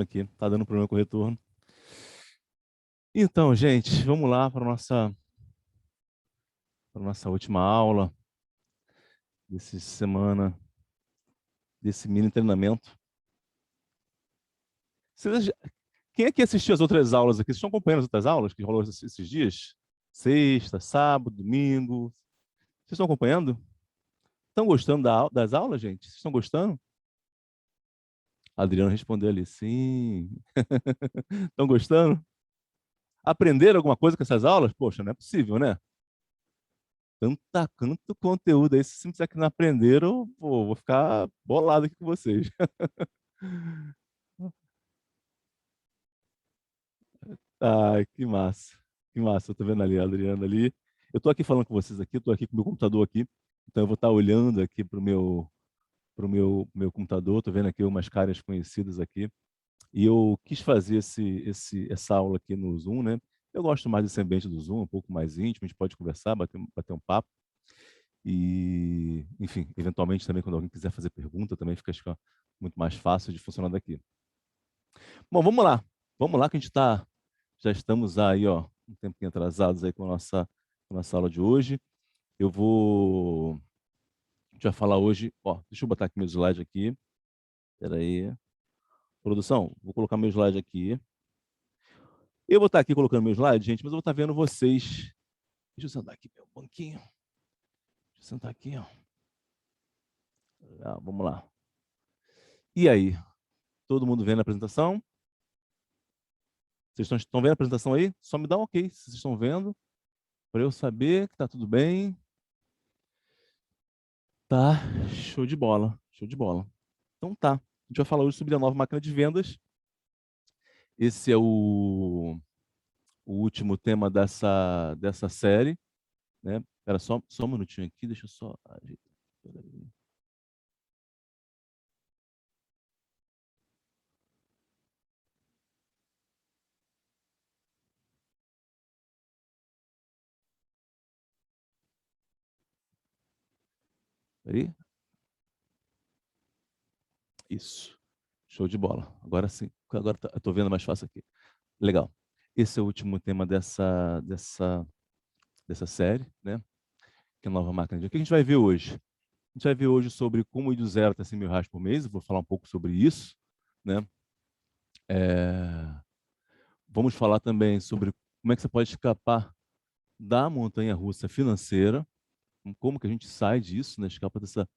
Aqui, tá dando problema com o retorno. Então, gente, vamos lá para nossa última aula dessa semana, desse mini treinamento. Quem é que assistiu as outras aulas aqui? Vocês estão acompanhando as outras aulas que rolou esses dias? Sexta, sábado, domingo. Vocês estão acompanhando? Estão gostando das aulas, gente? Vocês estão gostando? A Adriana respondeu ali, sim. Estão gostando? Aprenderam alguma coisa com essas aulas? Poxa, não é possível, né? Tanto conteúdo aí, se vocês disser que não aprenderam, pô, vou ficar bolado aqui com vocês. Ai, que massa. Que massa, eu tô vendo ali a Adriana ali. Eu tô aqui falando com vocês aqui, eu tô aqui com o meu computador aqui, então eu vou estar olhando aqui pro meu computador, tô vendo aqui umas caras conhecidas aqui. E eu quis fazer essa aula aqui no Zoom, né? Eu gosto mais desse ambiente do Zoom, um pouco mais íntimo, a gente pode conversar, bater um papo. E, enfim, eventualmente também quando alguém quiser fazer pergunta, também fica muito mais fácil de funcionar daqui. Bom, vamos lá que a gente já estamos aí, ó, um tempinho atrasados aí com a nossa aula de hoje. A gente vai falar hoje, ó, deixa eu botar aqui meu slide aqui, peraí. Produção, vou colocar meu slide aqui. Eu vou estar aqui colocando meu slide, gente, mas eu vou estar vendo vocês. Deixa eu sentar aqui, meu banquinho. Deixa eu sentar aqui, ó. Vamos lá. E aí, todo mundo vendo a apresentação? Vocês estão vendo a apresentação aí? Só me dá um ok se vocês estão vendo, para eu saber que está tudo bem. Tá, show de bola, show de bola. Então tá, a gente vai falar hoje sobre a nova máquina de vendas. Esse é o último tema dessa série, né? Espera só um minutinho aqui, deixa eu só ajeitar. Peraí. Peraí. Isso, show de bola. Agora sim, agora eu estou vendo mais fácil aqui. Legal. Esse é o último tema dessa série, né? Que é a nova máquina de vendas. O que a gente vai ver hoje? A gente vai ver hoje sobre como ir do zero até 100 mil reais por mês. Eu vou falar um pouco sobre isso, né? Vamos falar também sobre como é que você pode escapar da montanha-russa financeira, como que a gente sai disso, né? Escapa dessa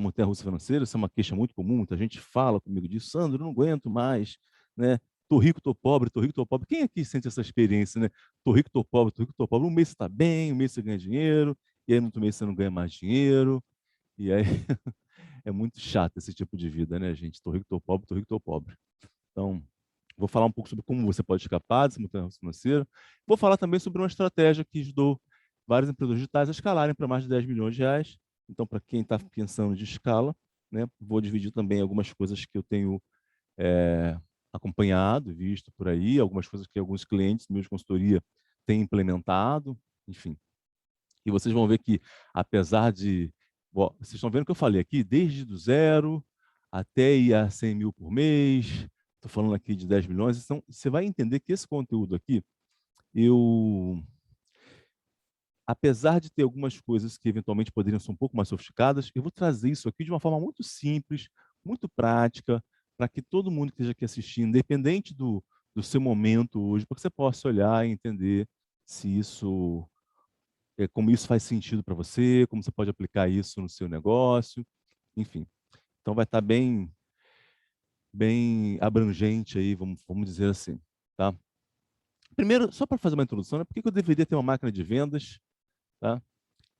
montanha-russa financeira. Essa é uma queixa muito comum, muita gente fala comigo disso, Sandro, eu não aguento mais, né? Tô rico, tô pobre, tô rico, tô pobre. Quem aqui sente essa experiência, né? Tô rico, tô pobre, tô rico, tô pobre. Um mês você está bem, um mês você ganha dinheiro, e aí no outro mês você não ganha mais dinheiro, e aí é muito chato esse tipo de vida, né, gente? Tô rico, tô pobre, tô rico, tô pobre. Então, vou falar um pouco sobre como você pode escapar dessa montanha-russa financeira. Vou falar também sobre uma estratégia que ajudou vários empreendedores digitais a escalarem para mais de 10 milhões de reais. Então, para quem está pensando de escala, né, vou dividir também algumas coisas que eu tenho acompanhado, visto por aí, algumas coisas que alguns clientes meus de consultoria têm implementado, enfim. E vocês vão ver que, apesar de... Bom, vocês estão vendo o que eu falei aqui, desde do zero até ir a 100 mil por mês, estou falando aqui de 10 milhões, então você vai entender que esse conteúdo aqui, eu, apesar de ter algumas coisas que eventualmente poderiam ser um pouco mais sofisticadas, eu vou trazer isso aqui de uma forma muito simples, muito prática, para que todo mundo que esteja aqui assistindo, independente do seu momento hoje, para que você possa olhar e entender se isso como isso faz sentido para você, como você pode aplicar isso no seu negócio, enfim. Então vai estar bem abrangente aí, vamos dizer assim, tá? Primeiro, só para fazer uma introdução, né? Por que eu deveria ter uma máquina de vendas, tá?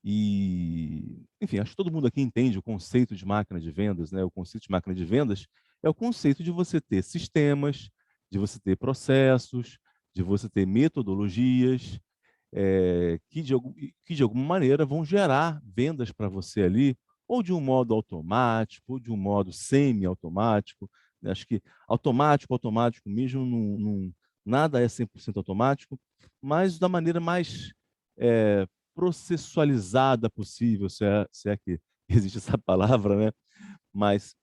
E, enfim, acho que todo mundo aqui entende o conceito de máquina de vendas, né? O conceito de máquina de vendas é o conceito de você ter sistemas, de você ter processos, de você ter metodologias, que de alguma maneira vão gerar vendas para você ali, ou de um modo automático, ou de um modo semi-automático. Né? Acho que automático mesmo, nada é 100% automático, mas da maneira mais processualizada possível, se é que existe essa palavra, né? Mas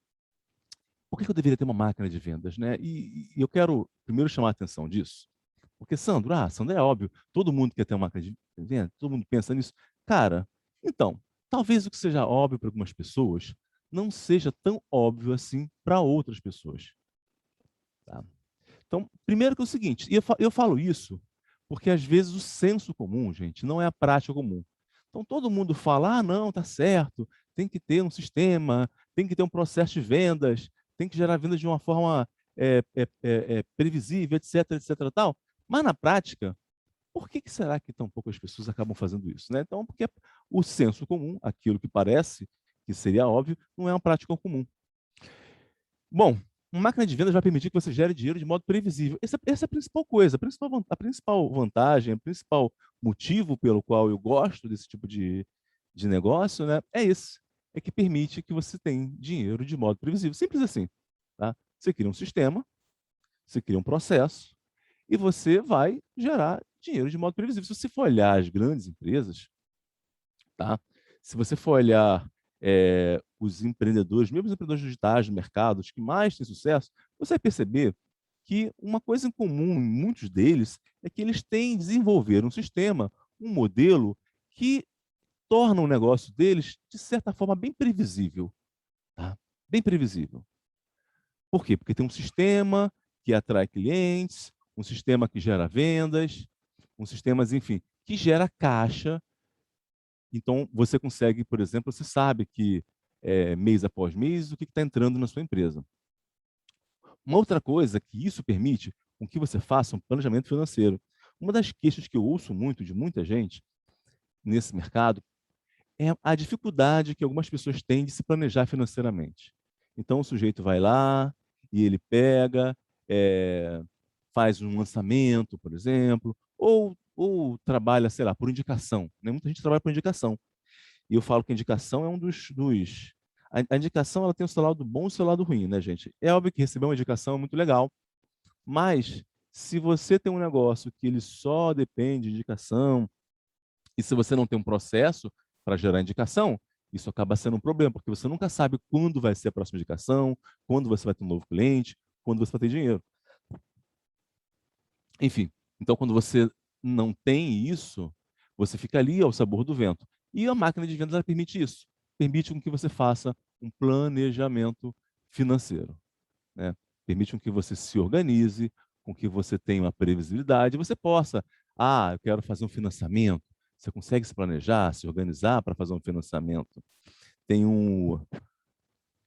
por que eu deveria ter uma máquina de vendas, né? E eu quero primeiro chamar a atenção disso, porque, Sandro, é óbvio, todo mundo quer ter uma máquina de venda, todo mundo pensa nisso. Cara, então, talvez o que seja óbvio para algumas pessoas não seja tão óbvio assim para outras pessoas. Tá? Então, primeiro que é o seguinte, e eu falo isso porque às vezes o senso comum, gente, não é a prática comum. Então, todo mundo fala, não, tá certo, tem que ter um sistema, tem que ter um processo de vendas, tem que gerar vendas de uma forma previsível, etc, etc, tal. Mas na prática, por que será que tão poucas pessoas acabam fazendo isso, né? Então, porque o senso comum, aquilo que parece que seria óbvio, não é uma prática comum. Bom, uma máquina de vendas vai permitir que você gere dinheiro de modo previsível. Essa é a principal coisa, a principal vantagem, o principal motivo pelo qual eu gosto desse tipo de negócio, né, é esse. É que permite que você tenha dinheiro de modo previsível. Simples assim. Tá? Você cria um sistema, você cria um processo e você vai gerar dinheiro de modo previsível. Se você for olhar as grandes empresas, tá? Se você for olhar os empreendedores, mesmo os empreendedores digitais no mercado, os que mais têm sucesso, você vai perceber que uma coisa em comum em muitos deles é que eles têm desenvolver um sistema, um modelo que torna o negócio deles, de certa forma, bem previsível. Tá? Bem previsível. Por quê? Porque tem um sistema que atrai clientes, um sistema que gera vendas, um sistema, enfim, que gera caixa. Então, você consegue, por exemplo, você sabe que mês após mês, o que está entrando na sua empresa. Uma outra coisa que isso permite com que você faça um planejamento financeiro. Uma das queixas que eu ouço muito de muita gente nesse mercado é a dificuldade que algumas pessoas têm de se planejar financeiramente. Então, o sujeito vai lá e ele pega, faz um lançamento, por exemplo, ou trabalha, sei lá, por indicação. Né? Muita gente trabalha por indicação. E eu falo que a indicação é um dos. A indicação ela tem o seu lado bom e o seu lado ruim, né, gente? É óbvio que receber uma indicação é muito legal, mas se você tem um negócio que ele só depende de indicação, e se você não tem um processo para gerar indicação, isso acaba sendo um problema, porque você nunca sabe quando vai ser a próxima indicação, quando você vai ter um novo cliente, quando você vai ter dinheiro. Enfim, então quando você não tem isso, você fica ali ao sabor do vento. E a máquina de vendas ela permite isso. Permite com que você faça um planejamento financeiro, né? Permite com que você se organize, com que você tenha uma previsibilidade, você possa, eu quero fazer um financiamento. Você consegue se planejar, se organizar para fazer um financiamento. Tem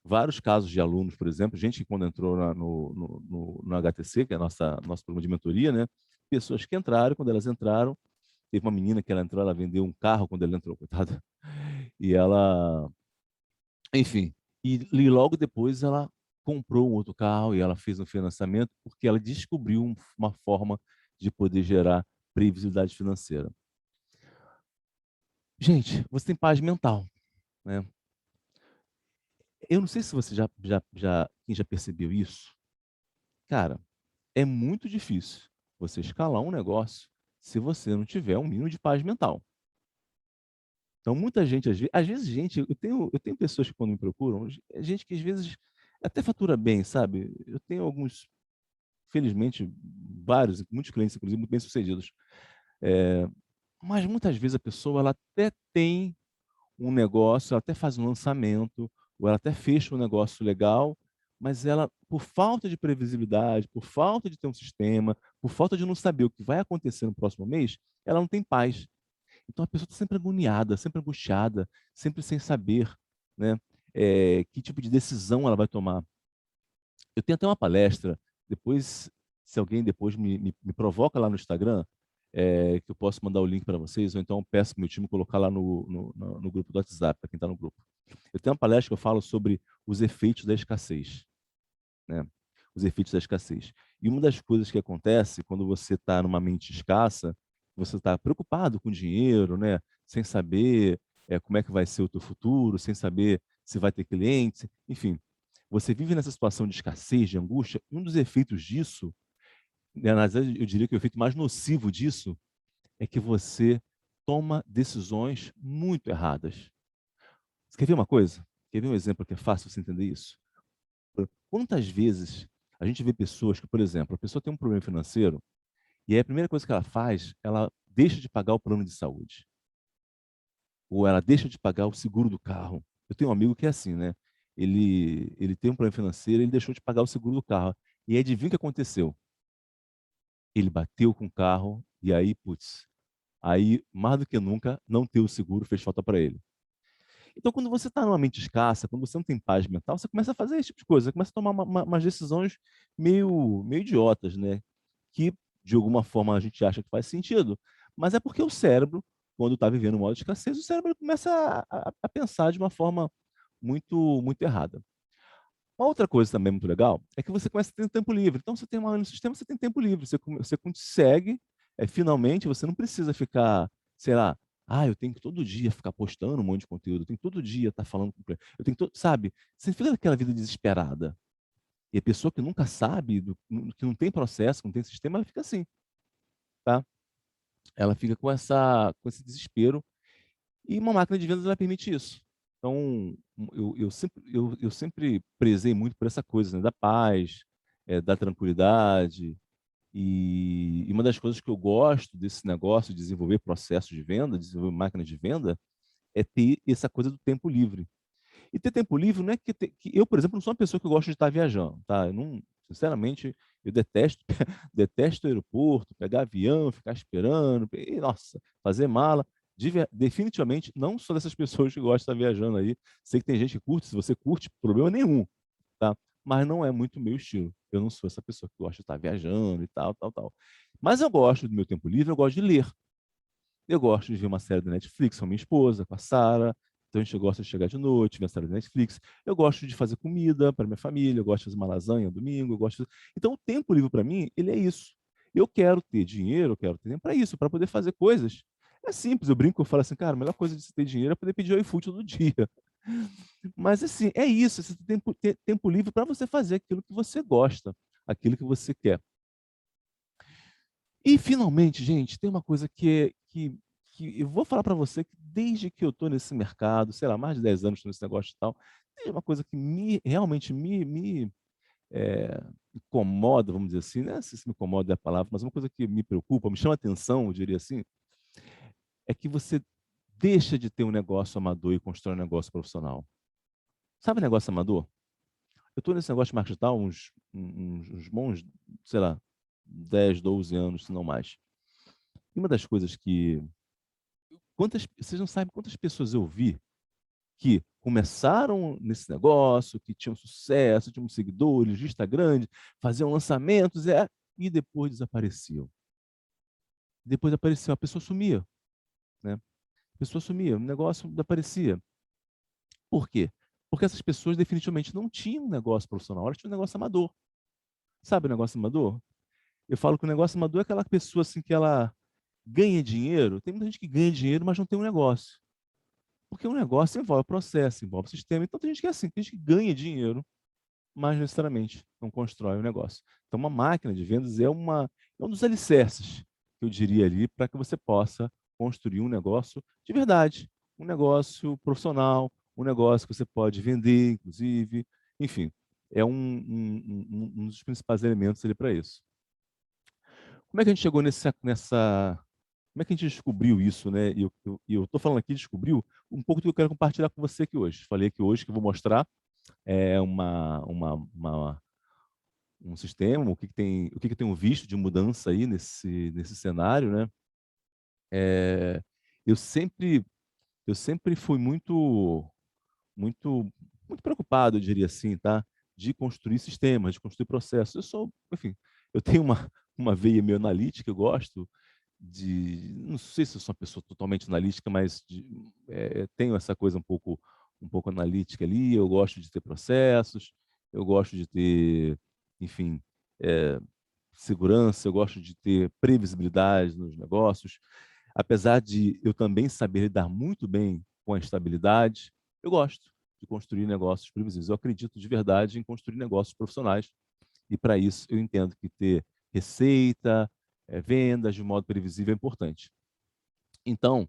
vários casos de alunos, por exemplo, gente que quando entrou no HTC, que é nosso programa de mentoria, né? Pessoas que entraram, quando elas entraram, teve uma menina que ela entrou, ela vendeu um carro quando ela entrou, coitada, e ela, enfim, e logo depois ela comprou um outro carro e ela fez um financiamento porque ela descobriu uma forma de poder gerar previsibilidade financeira. Gente, você tem paz mental, né? Eu não sei se você quem já percebeu isso. Cara, é muito difícil você escalar um negócio se você não tiver um mínimo de paz mental. Então, muita gente, às vezes gente, eu tenho pessoas que quando me procuram, gente que às vezes até fatura bem, sabe? Eu tenho alguns, felizmente, muitos clientes, inclusive, muito bem-sucedidos. É, mas muitas vezes a pessoa, ela até tem um negócio, ela até faz um lançamento, ou ela até fecha um negócio legal, mas ela, por falta de previsibilidade, por falta de ter um sistema, por falta de não saber o que vai acontecer no próximo mês, ela não tem paz. Então a pessoa está sempre agoniada, sempre angustiada, sempre sem saber, né, que tipo de decisão ela vai tomar. Eu tenho até uma palestra, depois, se alguém depois me provoca lá no Instagram, que eu posso mandar o link para vocês, ou então peço para o meu time colocar lá no grupo do WhatsApp, para quem está no grupo. Eu tenho uma palestra que eu falo sobre os efeitos da escassez, né? Os efeitos da escassez. E uma das coisas que acontece quando você está numa mente escassa, você está preocupado com dinheiro, né? Sem saber como é que vai ser o teu futuro, sem saber se vai ter clientes, enfim. Você vive nessa situação de escassez, de angústia, um dos efeitos disso, né, na verdade, eu diria que o efeito mais nocivo disso é que você toma decisões muito erradas. Você quer ver uma coisa? Quer ver um exemplo que é fácil você entender isso? Quantas vezes a gente vê pessoas que, por exemplo, a pessoa tem um problema financeiro e aí a primeira coisa que ela faz, ela deixa de pagar o plano de saúde, ou ela deixa de pagar o seguro do carro. Eu tenho um amigo que é assim, né? Ele tem um problema financeiro, ele deixou de pagar o seguro do carro. E aí, adivinha o que aconteceu? Ele bateu com o carro e aí, putz, aí mais do que nunca, não ter o seguro fez falta para ele. Então, quando você está numa mente escassa, quando você não tem paz mental, você começa a fazer esse tipo de coisa, você começa a tomar umas decisões meio idiotas, né? Que, de alguma forma, a gente acha que faz sentido, mas é porque o cérebro, quando está vivendo um modo de escassez, o cérebro começa a pensar de uma forma muito errada. Uma outra coisa também muito legal é que você começa a ter tempo livre. Então, você tem uma no sistema, você tem tempo livre. Você consegue, finalmente, você não precisa ficar, sei lá, eu tenho que todo dia ficar postando um monte de conteúdo, eu tenho que todo dia estar falando com eu tenho que sabe? Você fica naquela vida desesperada. E a pessoa que nunca sabe, que não tem processo, que não tem sistema, ela fica assim, tá? Ela fica com esse desespero e uma máquina de vendas ela permite isso. Então, eu sempre prezei muito por essa coisa, né, da paz, da tranquilidade. E uma das coisas que eu gosto desse negócio de desenvolver processos de venda, desenvolver máquinas de venda, é ter essa coisa do tempo livre. E ter tempo livre não é que eu, por exemplo, não sou uma pessoa que gosta de estar viajando, tá? Eu não, sinceramente, eu detesto detesto o aeroporto, pegar avião, ficar esperando, e, nossa, fazer mala. Definitivamente não sou dessas pessoas que gostam de estar viajando aí. Sei que tem gente que curte, se você curte, problema nenhum, tá? Mas não é muito meu estilo. Eu não sou essa pessoa que gosta de estar viajando e tal, tal, tal. Mas eu gosto do meu tempo livre, eu gosto de ler. Eu gosto de ver uma série da Netflix com a minha esposa, com a Sara. Então a gente gosta de chegar de noite, ver a série da Netflix. Eu gosto de fazer comida para minha família, eu gosto de fazer uma lasanha domingo, eu gosto de... Então o tempo livre para mim, ele é isso. Eu quero ter dinheiro, eu quero ter tempo para isso, para poder fazer coisas. É simples, eu brinco, eu falo assim, cara, a melhor coisa de você ter dinheiro é poder pedir o iFood todo dia. Mas assim, é isso, você tem ter tempo livre para você fazer aquilo que você gosta, aquilo que você quer. E finalmente, gente, tem uma coisa que eu vou falar para você que desde que eu estou nesse mercado, sei lá, mais de 10 anos estou nesse negócio e tal, tem uma coisa que realmente me incomoda, vamos dizer assim, né? Se me incomoda é a palavra, mas uma coisa que me preocupa, me chama atenção, eu diria assim, é que você deixa de ter um negócio amador e constrói um negócio profissional. Sabe negócio amador? Eu estou nesse negócio de marketing digital uns bons, sei lá, 10, 12 anos, se não mais. E uma das coisas que vocês não sabem quantas pessoas eu vi que começaram nesse negócio, que tinham sucesso, tinham seguidores, lista grande, faziam lançamentos, e depois desapareciam. Depois apareceu, a pessoa sumia, né? A pessoa sumia, o negócio desaparecia. Por quê? Porque essas pessoas definitivamente não tinham um negócio profissional, elas tinham um negócio amador. Sabe o negócio amador? Eu falo que o negócio amador é aquela pessoa assim que ela ganha dinheiro. Tem muita gente que ganha dinheiro, mas não tem um negócio. Porque um negócio envolve processo, envolve sistema. Então tem gente que é assim, tem gente que ganha dinheiro, mas necessariamente não constrói o negócio. Então uma máquina de vendas é um dos alicerces, eu diria ali, para que você possa construir um negócio de verdade, um negócio profissional, um negócio que você pode vender, inclusive. Enfim, é um dos principais elementos ali para isso. Como é que a gente chegou como é que a gente descobriu isso, né? E eu estou falando aqui, descobriu um pouco do que eu quero compartilhar com você aqui hoje. Falei aqui hoje que eu vou mostrar um sistema, o que eu tenho visto de mudança aí nesse cenário, né? É, eu sempre, eu sempre fui muito, muito preocupado, eu diria assim, tá? De construir sistemas, de construir processos. Enfim, eu tenho uma veia meio analítica, eu gosto não sei se eu sou uma pessoa totalmente analítica, mas tenho essa coisa um pouco analítica ali. Eu gosto de ter processos, eu gosto de ter, enfim, é, segurança, eu gosto de ter previsibilidade nos negócios. Apesar de eu também saber lidar muito bem com a estabilidade, eu gosto de construir negócios previsíveis. Eu acredito de verdade em construir negócios profissionais e para isso eu entendo que ter receita, vendas de modo previsível é importante. Então,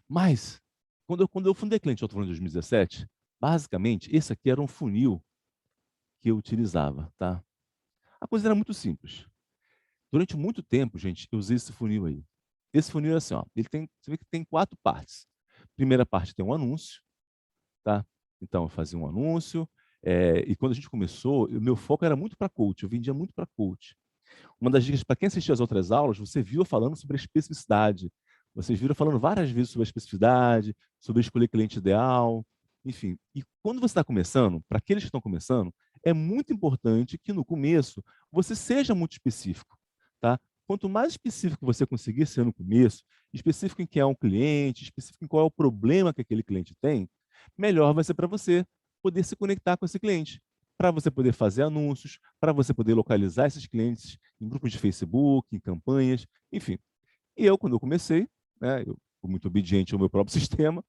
mas quando eu fundei a Cliente, eu estou falando de 2017, basicamente esse aqui era um funil que eu utilizava, tá? A coisa era muito simples. Durante muito tempo, gente, eu usei esse funil aí. Esse funil é assim, ó, você vê que tem 4 partes. Primeira parte tem um anúncio, tá? Então, eu fazia um anúncio, e quando a gente começou, o meu foco era muito para coach, eu vendia muito para coach. Uma das dicas, para quem assistiu às outras aulas, você viu eu falando sobre a especificidade. Vocês viram falando várias vezes sobre a especificidade, sobre escolher cliente ideal, enfim. E quando você está começando, para aqueles que estão começando, é muito importante que no começo você seja muito específico, tá? Quanto mais específico você conseguir ser no começo, específico em quem é um cliente, específico em qual é o problema que aquele cliente tem, melhor vai ser para você poder se conectar com esse cliente, para você poder fazer anúncios, para você poder localizar esses clientes em grupos de Facebook, em campanhas, enfim. E eu, quando eu comecei, né, eu fui muito obediente ao meu próprio sistema,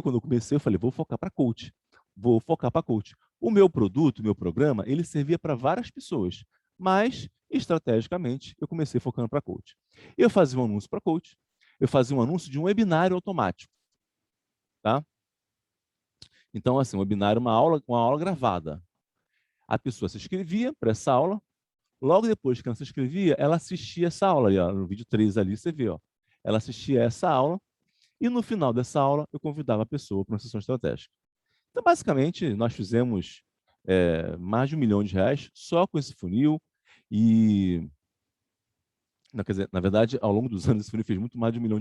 quando eu comecei, eu falei, vou focar para coach, vou focar para coach. O meu produto, o meu programa, ele servia para várias pessoas, mas, estrategicamente, eu comecei focando para coach. Eu fazia um anúncio para coach, eu fazia um anúncio de um webinário automático, tá? Então, assim, um webinário é uma aula gravada. A pessoa se inscrevia para essa aula, logo depois que ela se inscrevia, ela assistia essa aula, ali, ó, no vídeo 3 ali você vê, ó, ela assistia essa aula, e no final dessa aula eu convidava a pessoa para uma sessão estratégica. Então, basicamente, nós fizemos mais de R$ 1 milhão só com esse funil, e, não, quer dizer, na verdade, ao longo dos anos, esse funil fez muito mais de R$ 1 milhão.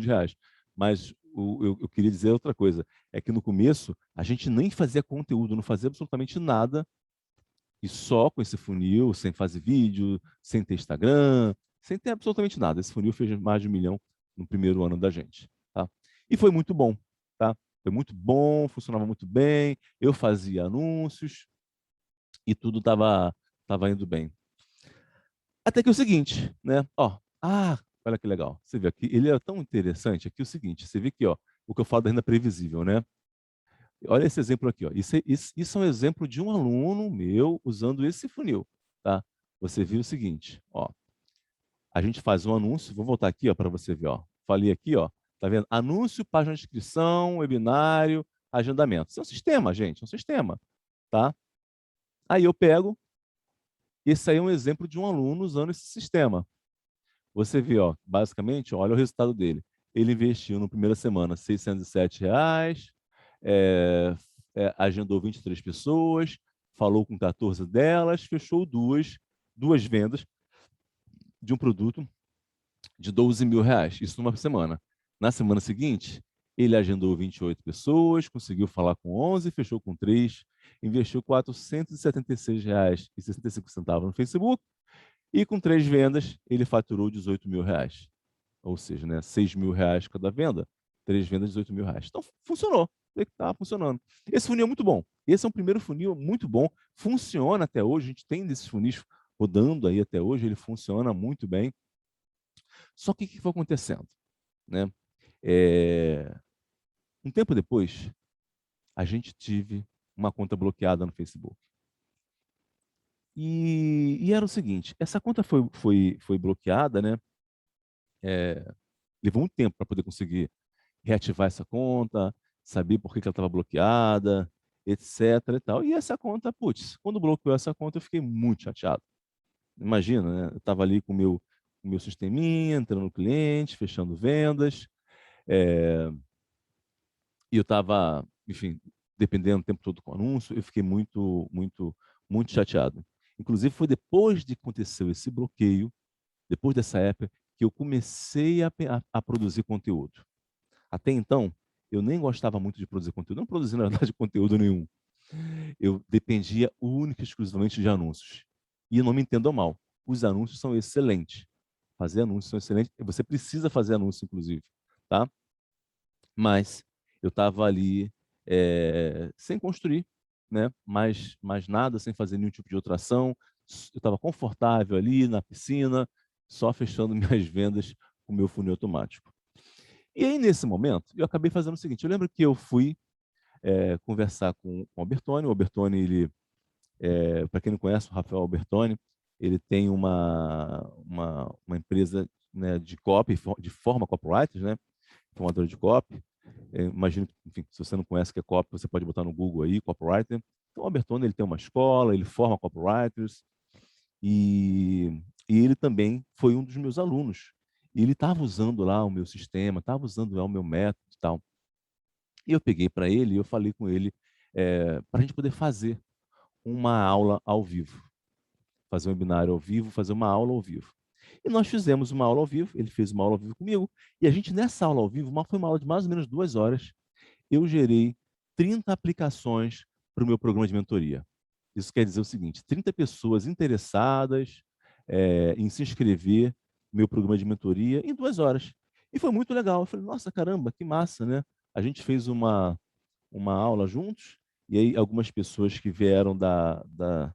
Mas eu queria dizer outra coisa, é que no começo a gente nem fazia conteúdo, não fazia absolutamente nada, e só com esse funil, sem fazer vídeo, sem ter Instagram, sem ter absolutamente nada. Esse funil fez mais de 1 milhão no primeiro ano da gente, tá? E foi muito bom, tá? Foi muito bom, funcionava muito bem, eu fazia anúncios e tudo tava indo bem. Até que é o seguinte, né? Ó, olha que legal. Você vê aqui, ele era tão interessante aqui o seguinte, você vê que, ó, o que eu falo da renda previsível, né? Olha esse exemplo aqui, ó. Isso é um exemplo de um aluno meu usando esse funil, tá? Você viu o seguinte, ó. A gente faz um anúncio, vou voltar aqui, ó, para você ver, ó. Falei aqui, ó. Tá vendo? Anúncio, página de inscrição, webinário, agendamento. Isso é um sistema, gente, é um sistema, tá? Aí eu pego, esse aí é um exemplo de um aluno usando esse sistema. Você vê, ó, basicamente, olha o resultado dele. Ele investiu na primeira semana R$ 607, agendou 23 pessoas, falou com 14 delas, fechou duas vendas de um produto de R$ 12 mil, isso numa semana. Na semana seguinte, ele agendou 28 pessoas, conseguiu falar com 11, fechou com 3, investiu R$ 476,65 no Facebook, e com 3 vendas, ele faturou R$ 18 mil. Ou seja, né, R$ 6 mil cada venda, 3 vendas, R$ 18 mil. Então, funcionou. Está funcionando. Esse funil é muito bom. Esse é um primeiro funil muito bom. Funciona até hoje. A gente tem desses funis rodando aí até hoje. Ele funciona muito bem. Só que o que foi acontecendo? Né? Um tempo depois, a gente tive uma conta bloqueada no Facebook. E era o seguinte, essa conta foi bloqueada, né? Levou um tempo para poder conseguir reativar essa conta, saber por que ela estava bloqueada, etc. e tal. E essa conta, putz, quando bloqueou essa conta, eu fiquei muito chateado. Imagina, né? Eu estava ali com o meu sisteminha, entrando no cliente, fechando vendas, e eu estava, enfim, dependendo o tempo todo com o anúncio, eu fiquei muito, muito, muito chateado. Inclusive, foi depois de acontecer esse bloqueio, depois dessa época, que eu comecei a produzir conteúdo. Até então, eu nem gostava muito de produzir conteúdo, não produzia, na verdade, conteúdo nenhum. Eu dependia única e exclusivamente de anúncios. E não me entendam mal, os anúncios são excelentes. Fazer anúncios são excelentes, você precisa fazer anúncio, inclusive, tá? Mas eu estava ali sem construir, né? Mais nada, sem fazer nenhum tipo de outra ação. Eu estava confortável ali na piscina, só fechando minhas vendas com o meu funil automático. E aí, nesse momento, eu acabei fazendo o seguinte, eu lembro que eu fui conversar com o Albertoni. O Albertoni, ele, para quem não conhece, o Rafael Albertoni, ele tem uma empresa, né, de copy, de forma copywriters, né, formadora de copy. Imagino que, enfim, se você não conhece o que é copy, você pode botar no Google aí, copywriter. Então, o Albertoni, ele tem uma escola, ele forma copywriters, e ele também foi um dos meus alunos. E ele estava usando lá o meu sistema, estava usando lá o meu método e tal. E eu peguei para ele e eu falei com ele para a gente poder fazer uma aula ao vivo. Fazer um webinário ao vivo, fazer uma aula ao vivo. E nós fizemos uma aula ao vivo, ele fez uma aula ao vivo comigo, e a gente, nessa aula ao vivo, foi uma aula de mais ou menos 2 horas, eu gerei 30 aplicações para o meu programa de mentoria. Isso quer dizer o seguinte, 30 pessoas interessadas em se inscrever no meu programa de mentoria em 2 horas. E foi muito legal. Eu falei, nossa, caramba, que massa, né? A gente fez uma aula juntos, e aí algumas pessoas que vieram da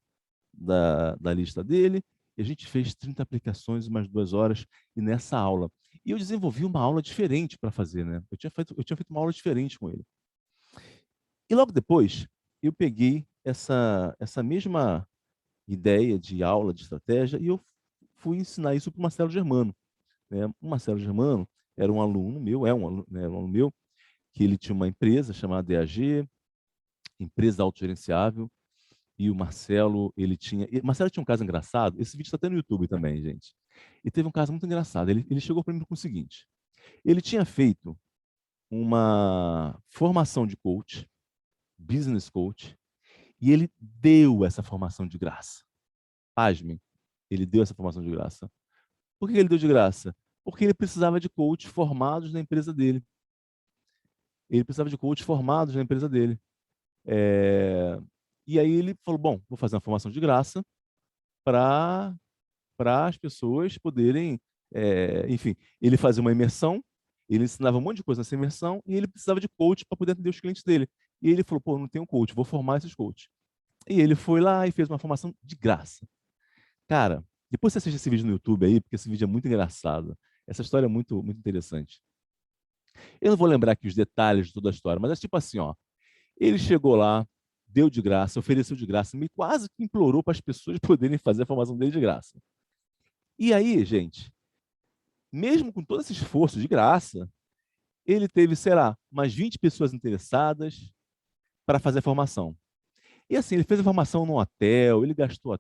lista dele, e a gente fez 30 aplicações, umas 2 horas, e nessa aula. E eu desenvolvi uma aula diferente para fazer, né? Eu tinha feito uma aula diferente com ele. E logo depois, eu peguei essa mesma ideia de aula, de estratégia, e eu fui ensinar isso para o Marcelo Germano. Né? O Marcelo Germano era um aluno meu, era um aluno meu, que ele tinha uma empresa chamada DAG, empresa autogerenciável, e o Marcelo, o Marcelo tinha um caso engraçado, esse vídeo está até no YouTube também, gente. E teve um caso muito engraçado. Ele chegou para mim com o seguinte: ele tinha feito uma formação de coach, business coach, e ele deu essa formação de graça. Pasmem, ele deu essa formação de graça. Por que ele deu de graça? Porque ele precisava de coach formados na empresa dele. Ele precisava de coach formados na empresa dele. E aí ele falou, bom, vou fazer uma formação de graça para as pessoas poderem, enfim, ele fazia uma imersão, ele ensinava um monte de coisa nessa imersão e ele precisava de coach para poder atender os clientes dele. E ele falou, pô, não tenho coach, vou formar esses coaches. E ele foi lá e fez uma formação de graça. Cara, depois você assiste esse vídeo no YouTube aí, porque esse vídeo é muito engraçado. Essa história é muito, muito interessante. Eu não vou lembrar aqui os detalhes de toda a história, mas é tipo assim, ó. Ele chegou lá, deu de graça, ofereceu de graça, me quase que implorou para as pessoas poderem fazer a formação dele de graça. E aí, gente, mesmo com todo esse esforço de graça, ele teve, sei lá, umas 20 pessoas interessadas para fazer a formação. E assim, ele fez a formação no hotel, ele gastou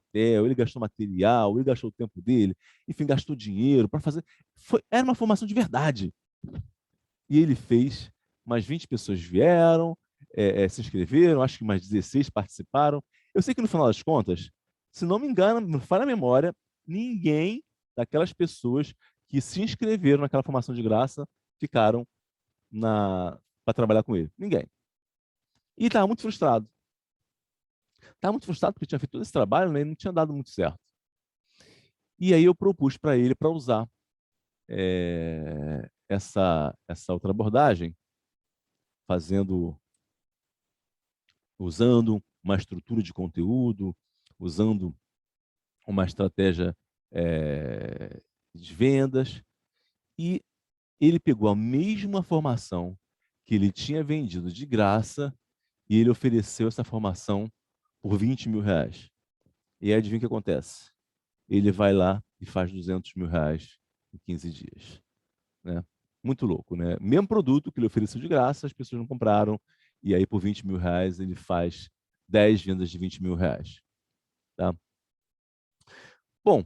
material, ele gastou o tempo dele, enfim, gastou dinheiro para fazer. Era uma formação de verdade. E ele fez, mais 20 pessoas vieram, se inscreveram, acho que mais 16 participaram. Eu sei que no final das contas, se não me engano, não falha a memória, ninguém daquelas pessoas que se inscreveram naquela formação de graça ficaram para trabalhar com ele. Ninguém. E estava muito frustrado. Estava muito frustrado porque tinha feito todo esse trabalho, né, e não tinha dado muito certo. E aí eu propus para ele para usar essa outra abordagem, usando uma estrutura de conteúdo, usando uma estratégia de vendas, e ele pegou a mesma formação que ele tinha vendido de graça e ele ofereceu essa formação por 20 mil reais. E aí, adivinha o que acontece? Ele vai lá e faz 200 mil reais em 15 dias. Né? Muito louco, né? Mesmo produto que ele ofereceu de graça, as pessoas não compraram, e aí por 20 mil reais ele faz 10 vendas de 20 mil reais. Tá? Bom,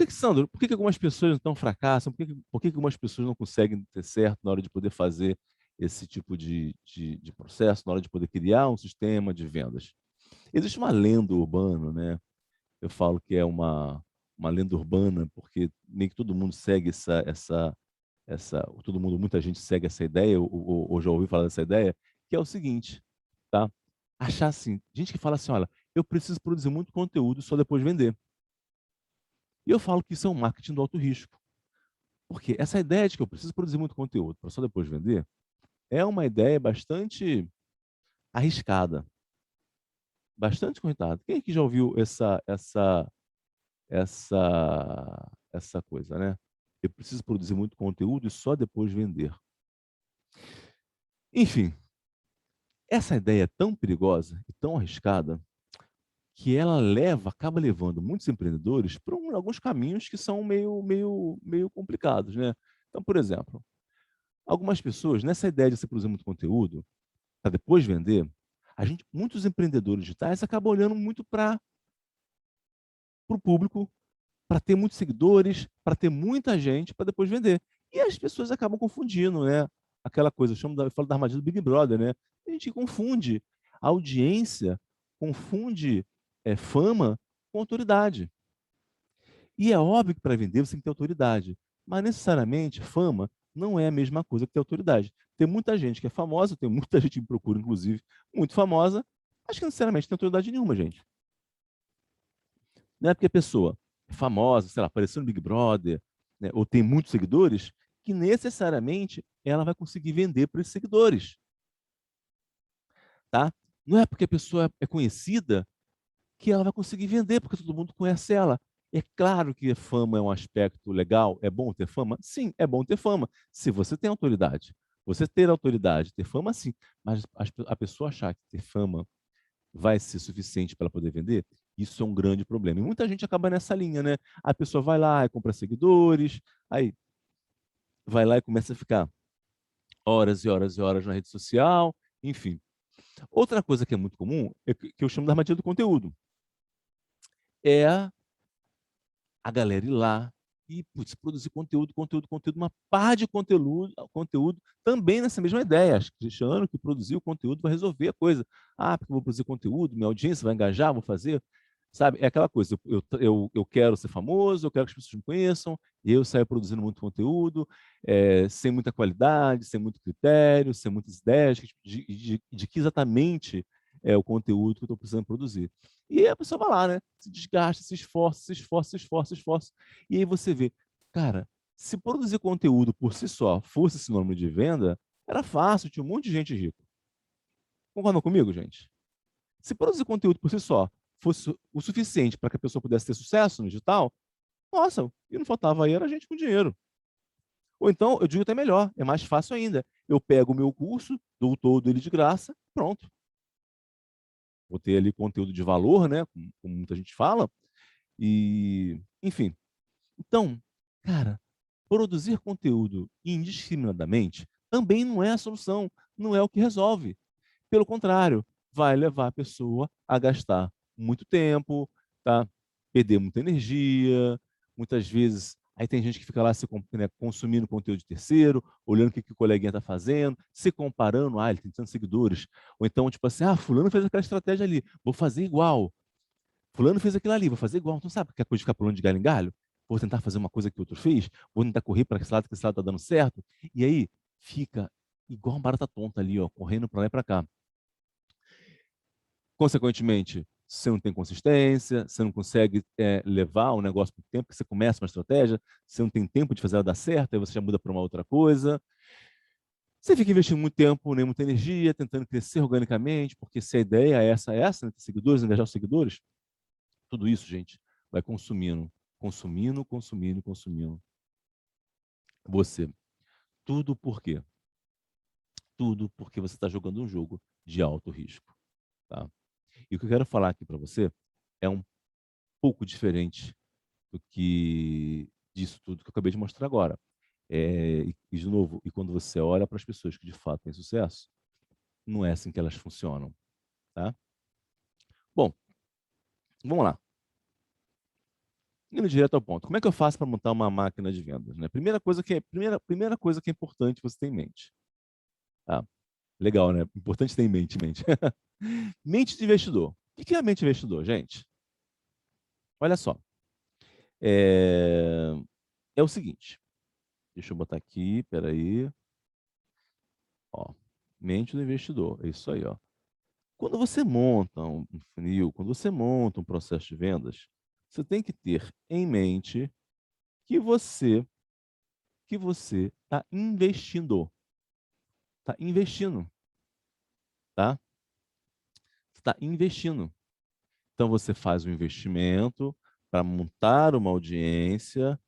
Sandro, por que algumas pessoas então fracassam? Por que algumas pessoas não conseguem ter certo na hora de poder fazer esse tipo de processo, na hora de poder criar um sistema de vendas? Existe uma lenda urbana, né? Eu falo que é uma lenda urbana, porque meio que todo mundo segue muita gente segue essa ideia, ou já ouviu falar dessa ideia, que é o seguinte, tá? Achar assim, gente que fala assim, olha, eu preciso produzir muito conteúdo só depois vender. E eu falo que isso é um marketing do alto risco. Porque essa ideia de que eu preciso produzir muito conteúdo para só depois vender é uma ideia bastante arriscada, bastante corretada. Quem aqui já ouviu essa coisa, né? Eu preciso produzir muito conteúdo e só depois vender. Enfim, essa ideia é tão perigosa e tão arriscada que ela acaba levando muitos empreendedores para alguns caminhos que são meio complicados, né? Então, por exemplo, algumas pessoas, nessa ideia de você produzir muito conteúdo, para depois vender, muitos empreendedores digitais acabam olhando muito para o público, para ter muitos seguidores, para ter muita gente, para depois vender. E as pessoas acabam confundindo, né? Aquela coisa, eu falo da armadilha do Big Brother, né? A gente confunde a audiência, confunde fama com autoridade. E é óbvio que para vender você tem que ter autoridade, mas necessariamente fama não é a mesma coisa que ter autoridade. Tem muita gente que é famosa, tem muita gente que me procura, inclusive, muito famosa, mas que necessariamente não tem autoridade nenhuma, gente. Não é porque a pessoa é famosa, sei lá, apareceu no Big Brother, né, ou tem muitos seguidores, que necessariamente ela vai conseguir vender para esses seguidores, tá? Não é porque a pessoa é conhecida que ela vai conseguir vender, porque todo mundo conhece ela. É claro que fama é um aspecto legal. É bom ter fama? Sim, é bom ter fama. Se você tem autoridade. Você ter autoridade, ter fama, sim. Mas a pessoa achar que ter fama vai ser suficiente para ela poder vender, isso é um grande problema. E muita gente acaba nessa linha, né? A pessoa vai lá e compra seguidores, aí vai lá e começa a ficar horas e horas e horas na rede social, enfim. Outra coisa que é muito comum é que eu chamo de armadilha do conteúdo. É a galera ir lá e putz, produzir conteúdo, uma par de conteúdo também nessa mesma ideia, achando que produzir o conteúdo vai resolver a coisa. Ah, porque eu vou produzir conteúdo, minha audiência vai engajar, vou fazer. Sabe, é aquela coisa, eu quero ser famoso, eu quero que as pessoas me conheçam, e eu saio produzindo muito conteúdo, sem muita qualidade, sem muito critério, sem muitas ideias de que exatamente é o conteúdo que eu estou precisando produzir. E aí a pessoa vai lá, né? Se desgasta, se esforça, se esforça, se esforça, se esforça. E aí você vê, cara, se produzir conteúdo por si só fosse sinônimo de venda, era fácil, tinha um monte de gente rica. Concordam comigo, gente? Se produzir conteúdo por si só fosse o suficiente para que a pessoa pudesse ter sucesso no digital, nossa, o que não faltava aí era gente com dinheiro. Ou então, eu digo até melhor, é mais fácil ainda. Eu pego o meu curso, dou todo ele de graça, pronto. Vou ter ali conteúdo de valor, né? Como muita gente fala. E, enfim. Então, cara, produzir conteúdo indiscriminadamente também não é a solução, não é o que resolve. Pelo contrário, vai levar a pessoa a gastar muito tempo, tá? Perder muita energia, muitas vezes. Aí tem gente que fica lá né, consumindo conteúdo de terceiro, olhando o que o coleguinha está fazendo, se comparando, ele tem tantos seguidores. Ou então, tipo assim, fulano fez aquela estratégia ali, vou fazer igual. Fulano fez aquilo ali, vou fazer igual. Então, sabe que é coisa de ficar pulando de galho em galho? Vou tentar fazer uma coisa que o outro fez, vou tentar correr para esse lado, que esse lado está dando certo. E aí, fica igual uma barata tonta ali, ó, correndo para lá e para cá. Consequentemente, você não tem consistência, você não consegue levar o negócio por tempo, que você começa uma estratégia, você não tem tempo de fazer ela dar certo, aí você já muda para uma outra coisa. Você fica investindo muito tempo, nem muita energia, tentando crescer organicamente, porque se a ideia é essa, né, ter seguidores, engajar os seguidores, tudo isso, gente, vai consumindo, consumindo, consumindo, consumindo você. Tudo por quê? Tudo porque você está jogando um jogo de alto risco, tá? E o que eu quero falar aqui para você é um pouco diferente do que disso tudo que eu acabei de mostrar agora. De novo, e quando você olha para as pessoas que de fato têm sucesso, não é assim que elas funcionam, tá? Bom, vamos lá. Indo direto ao ponto. Como é que eu faço para montar uma máquina de vendas? Né? Primeira coisa que é importante você ter em mente. Tá? Legal, né? Importante ter em mente, mente. Mente de investidor. O que é a mente de investidor, gente? Olha só. É, é o seguinte. Deixa eu botar aqui, peraí. Ó, mente do investidor. É isso aí, ó. Quando você monta um funil, quando você monta um processo de vendas, você tem que ter em mente que você está investindo. Está investindo, tá? Você está investindo. Então você faz um investimento para montar uma audiência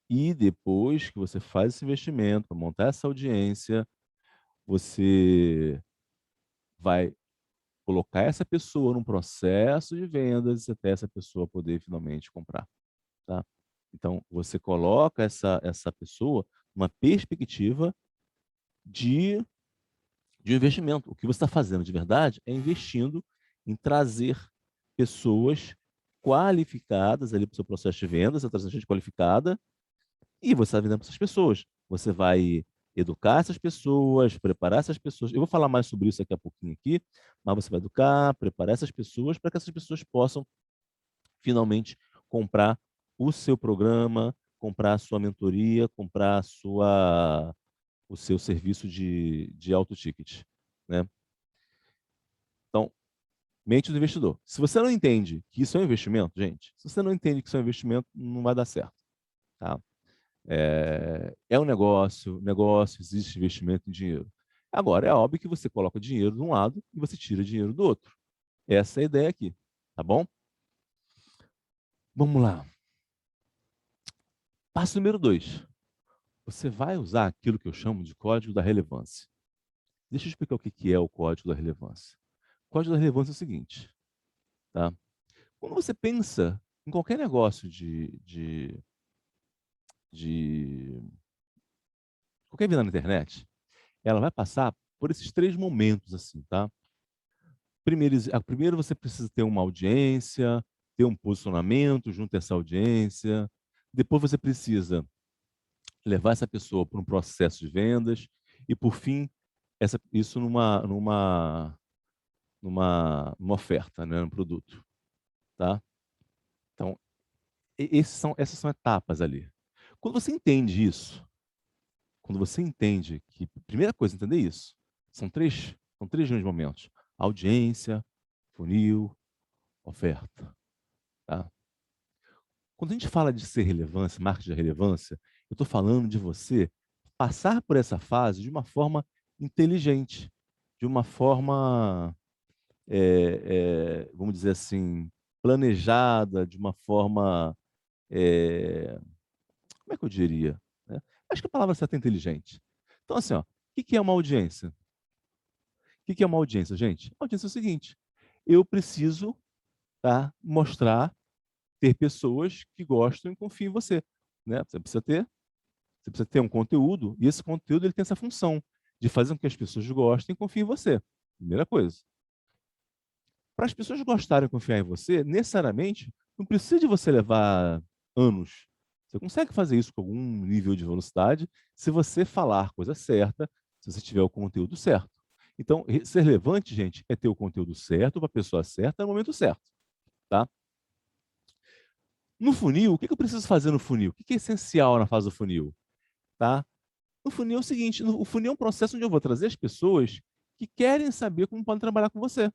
e depois que você faz esse investimento para montar essa audiência, você vai colocar essa pessoa num processo de vendas até essa pessoa poder finalmente comprar, tá? Então você coloca essa pessoa numa perspectiva de de um investimento. O que você está fazendo de verdade é investindo em trazer pessoas qualificadas ali para o seu processo de vendas, você está trazendo gente qualificada, e você está vendendo para essas pessoas. Você vai educar essas pessoas, preparar essas pessoas. Eu vou falar mais sobre isso daqui a pouquinho aqui, mas você vai educar, preparar essas pessoas para que essas pessoas possam finalmente comprar o seu programa, comprar a sua mentoria, comprar o seu serviço de alto ticket, né? Então, mente do investidor. Se você não entende que isso é um investimento, gente, se você não entende que isso é um investimento, não vai dar certo, tá? É um negócio, existe investimento em dinheiro. Agora, é óbvio que você coloca dinheiro de um lado e você tira dinheiro do outro. Essa é a ideia aqui, tá bom? Vamos lá. Passo número 2. Você vai usar aquilo que eu chamo de código da relevância. Deixa eu explicar o que é o código da relevância. O código da relevância é o seguinte, tá? Quando você pensa em qualquer negócio de qualquer venda na internet, ela vai passar por esses 3 momentos, assim, tá? Primeiro você precisa ter uma audiência, ter um posicionamento junto a essa audiência. Depois você precisa levar essa pessoa para um processo de vendas. E, por fim, isso numa oferta, né, no produto, tá? Então, essas são etapas ali. Quando você entende isso, quando você entende que, primeira coisa, entender isso, são três grandes momentos: audiência, funil, oferta, tá? Quando a gente fala de ser relevância, marketing de relevância, eu estou falando de você passar por essa fase de uma forma inteligente, de uma forma, vamos dizer assim, planejada, de uma forma, é, como é que eu diria, né? Acho que a palavra certa é inteligente. Então, assim, ó, o que que é uma audiência? O que que é uma audiência, gente? A audiência é o seguinte: eu preciso, tá, mostrar, ter pessoas que gostam e confiam em você, né? Você precisa ter um conteúdo, e esse conteúdo ele tem essa função de fazer com que as pessoas gostem e confiem em você. Primeira coisa. Para as pessoas gostarem e confiar em você, necessariamente, não precisa de você levar anos. Você consegue fazer isso com algum nível de velocidade se você falar a coisa certa, se você tiver o conteúdo certo. Então, ser relevante, gente, é ter o conteúdo certo para a pessoa certa no momento certo, tá? No funil, o que eu preciso fazer no funil? O que é essencial na fase do funil, tá? No funil é o seguinte, o funil é um processo onde eu vou trazer as pessoas que querem saber como podem trabalhar com você.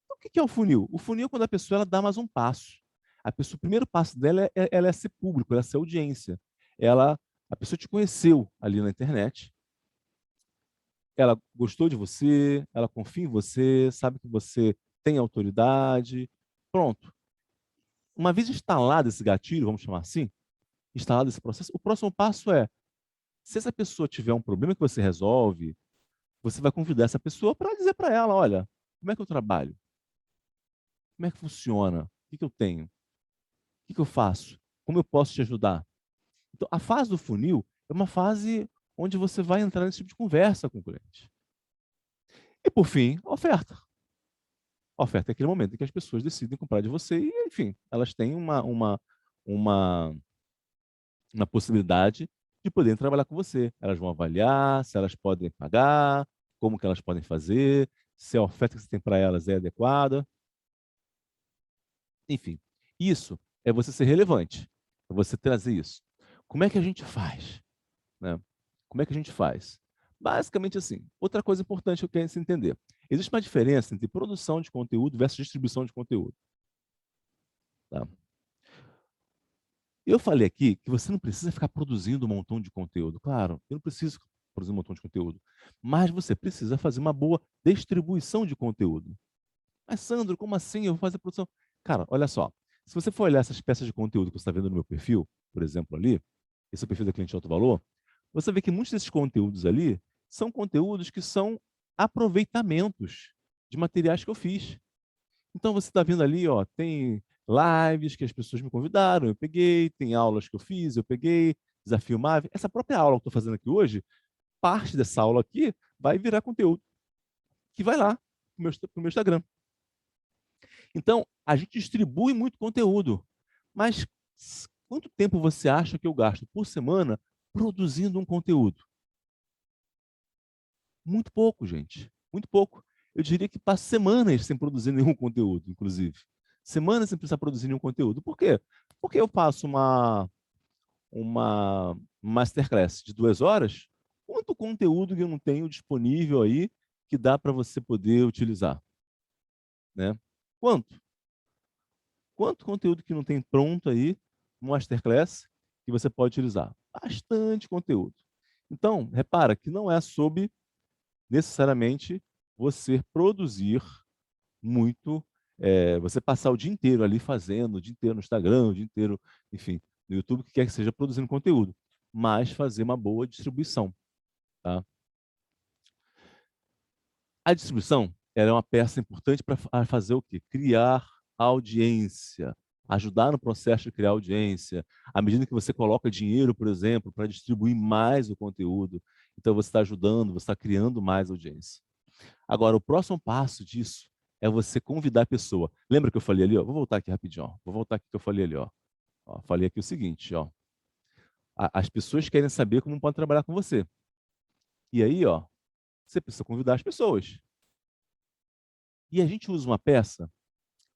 Então, o que é o funil? O funil é quando a pessoa ela dá mais um passo. O primeiro passo dela ela é ser público, ela é ser audiência. A pessoa te conheceu ali na internet, ela gostou de você, ela confia em você, sabe que você tem autoridade. Pronto. Uma vez instalado esse gatilho, vamos chamar assim, instalado esse processo, o próximo passo é, se essa pessoa tiver um problema que você resolve, você vai convidar essa pessoa para dizer para ela, olha, como é que eu trabalho? Como é que funciona? O que que eu tenho? O que que eu faço? Como eu posso te ajudar? Então, a fase do funil é uma fase onde você vai entrar nesse tipo de conversa com o cliente. E, por fim, a oferta. A oferta é aquele momento em que as pessoas decidem comprar de você e, enfim, elas têm uma, uma possibilidade de poderem trabalhar com você. Elas vão avaliar se elas podem pagar, como que elas podem fazer, se a oferta que você tem para elas é adequada. Enfim, isso é você ser relevante, é você trazer isso. Como é que a gente faz, né? Como é que a gente faz? Basicamente assim, outra coisa importante que eu quero se entender. Existe uma diferença entre produção de conteúdo versus distribuição de conteúdo, tá? Eu falei aqui que você não precisa ficar produzindo um montão de conteúdo. Claro, eu não preciso produzir um montão de conteúdo, mas você precisa fazer uma boa distribuição de conteúdo. Mas, Sandro, como assim eu vou fazer produção? Cara, olha só. Se você for olhar essas peças de conteúdo que você está vendo no meu perfil, por exemplo, ali, esse é o perfil da cliente de alto valor, você vê que muitos desses conteúdos ali são conteúdos que são aproveitamentos de materiais que eu fiz. Então você está vendo ali, ó, tem lives que as pessoas me convidaram, eu peguei, tem aulas que eu fiz, eu peguei, desafio Mave. Essa própria aula que eu estou fazendo aqui hoje, parte dessa aula aqui vai virar conteúdo que vai lá para o meu Instagram. Então, a gente distribui muito conteúdo, mas quanto tempo você acha que eu gasto por semana produzindo um conteúdo? Muito pouco, gente. Muito pouco. Eu diria que passo semanas sem produzir nenhum conteúdo, inclusive. Semanas sem precisar produzir nenhum conteúdo. Por quê? Porque eu faço uma masterclass de 2 horas. Quanto conteúdo que eu não tenho disponível aí que dá para você poder utilizar? Né? Quanto? Quanto conteúdo que não tem pronto aí, no masterclass, que você pode utilizar? Bastante conteúdo. Então, repara que não é sobre necessariamente você produzir muito, você passar o dia inteiro ali fazendo, o dia inteiro no Instagram, o dia inteiro, enfim, no YouTube, o que quer que seja, produzindo conteúdo, mas fazer uma boa distribuição. Tá? A distribuição ela é uma peça importante para fazer o quê? Criar audiência, ajudar no processo de criar audiência. À medida que você coloca dinheiro, por exemplo, para distribuir mais o conteúdo, então você está ajudando, você está criando mais audiência. Agora, o próximo passo disso é você convidar a pessoa. Lembra que eu falei ali, ó? Vou voltar aqui rapidinho, ó. Vou voltar aqui que eu falei ali, ó. Ó, falei aqui o seguinte, ó. As pessoas querem saber como podem trabalhar com você. E aí, ó, você precisa convidar as pessoas. E a gente usa uma peça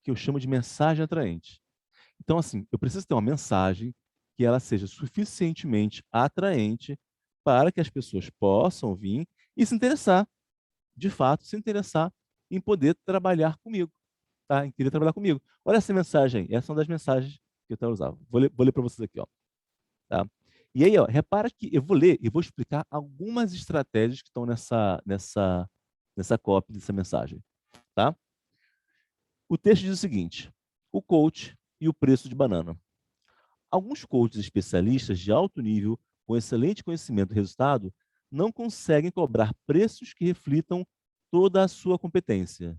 que eu chamo de mensagem atraente. Então, assim, eu preciso ter uma mensagem que ela seja suficientemente atraente para que as pessoas possam vir e se interessar, de fato, se interessar em poder trabalhar comigo, tá? Em querer trabalhar comigo. Olha essa mensagem, essa é uma das mensagens que eu usava. Vou ler para vocês aqui, ó, tá? E aí, ó, repara que eu vou ler e vou explicar algumas estratégias que estão nessa cópia dessa mensagem, tá? O texto diz o seguinte: o coach e o preço de banana. Alguns coaches especialistas de alto nível, com excelente conhecimento e resultado, não conseguem cobrar preços que reflitam toda a sua competência.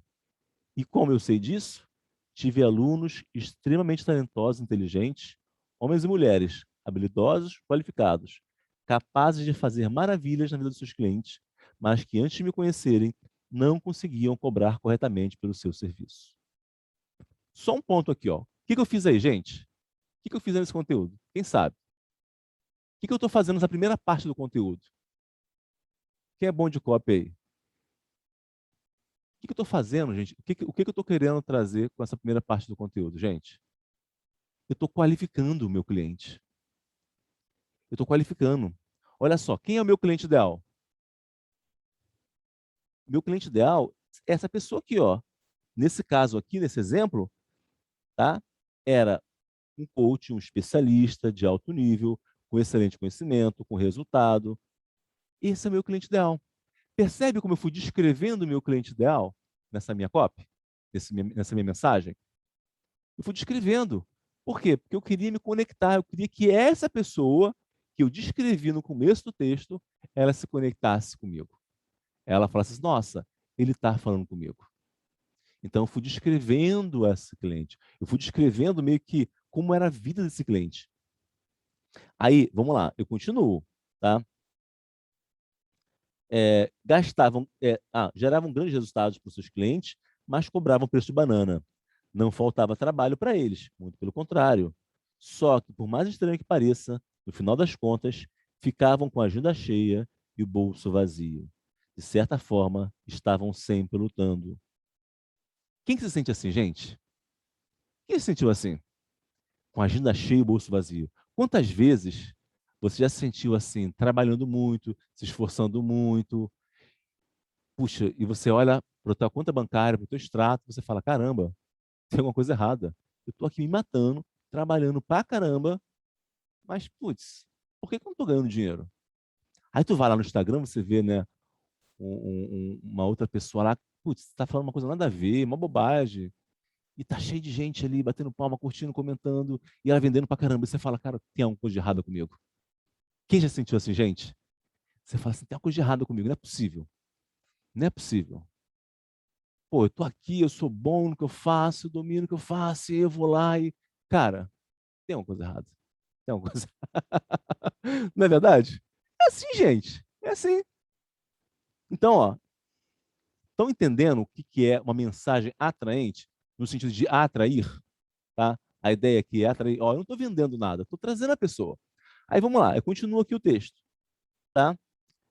E como eu sei disso, tive alunos extremamente talentosos, inteligentes, homens e mulheres, habilidosos, qualificados, capazes de fazer maravilhas na vida dos seus clientes, mas que antes de me conhecerem, não conseguiam cobrar corretamente pelo seu serviço. Só um ponto aqui, ó. O que eu fiz aí, gente? O que eu fiz nesse conteúdo? Quem sabe? O que eu estou fazendo nessa primeira parte do conteúdo? Quem é bom de copy aí? O que eu estou fazendo, gente? O que eu estou querendo trazer com essa primeira parte do conteúdo, gente? Eu estou qualificando o meu cliente. Eu estou qualificando. Olha só, quem é o meu cliente ideal? Meu cliente ideal é essa pessoa aqui, ó. Nesse caso aqui, nesse exemplo, tá? Era um coach, um especialista de alto nível, com excelente conhecimento, com resultado. Esse é o meu cliente ideal. Percebe como eu fui descrevendo o meu cliente ideal nessa minha copy? Nessa minha mensagem? Eu fui descrevendo. Por quê? Porque eu queria me conectar, eu queria que essa pessoa que eu descrevi no começo do texto, ela se conectasse comigo. Ela falasse assim, nossa, ele está falando comigo. Então, eu fui descrevendo esse cliente. Eu fui descrevendo meio que como era a vida desse cliente. Aí, vamos lá, eu continuo, tá? Geravam grandes resultados para os seus clientes, mas cobravam preço de banana. Não faltava trabalho para eles, muito pelo contrário. Só que, por mais estranho que pareça, no final das contas, ficavam com a agenda cheia e o bolso vazio. De certa forma, estavam sempre lutando. Quem que se sente assim, gente? Quem se sentiu assim? Com a agenda cheia e o bolso vazio? Quantas vezes você já se sentiu assim, trabalhando muito, se esforçando muito, puxa, e você olha para a tua conta bancária, para o teu extrato, você fala, caramba, tem alguma coisa errada. Eu estou aqui me matando, trabalhando pra caramba, mas, putz, por que eu não estou ganhando dinheiro? Aí tu vai lá no Instagram, você vê, né, uma outra pessoa lá, putz, está falando uma coisa nada a ver, uma bobagem, e tá cheio de gente ali, batendo palma, curtindo, comentando, e ela vendendo pra caramba, e você fala, cara, tem alguma coisa de errada comigo. Quem já sentiu assim, gente? Você fala assim, tem alguma coisa de errada comigo, não é possível. Não é possível. Pô, eu tô aqui, eu sou bom no que eu faço, eu domino o que eu faço, e eu vou lá e. Cara, tem uma coisa errada. Tem uma coisa. Não é verdade? É assim, gente. É assim. Então, ó, estão entendendo o que é uma mensagem atraente, no sentido de atrair, tá? A ideia aqui é atrair. Ó, eu não estou vendendo nada, estou trazendo a pessoa. Aí vamos lá, eu continuo aqui o texto, tá?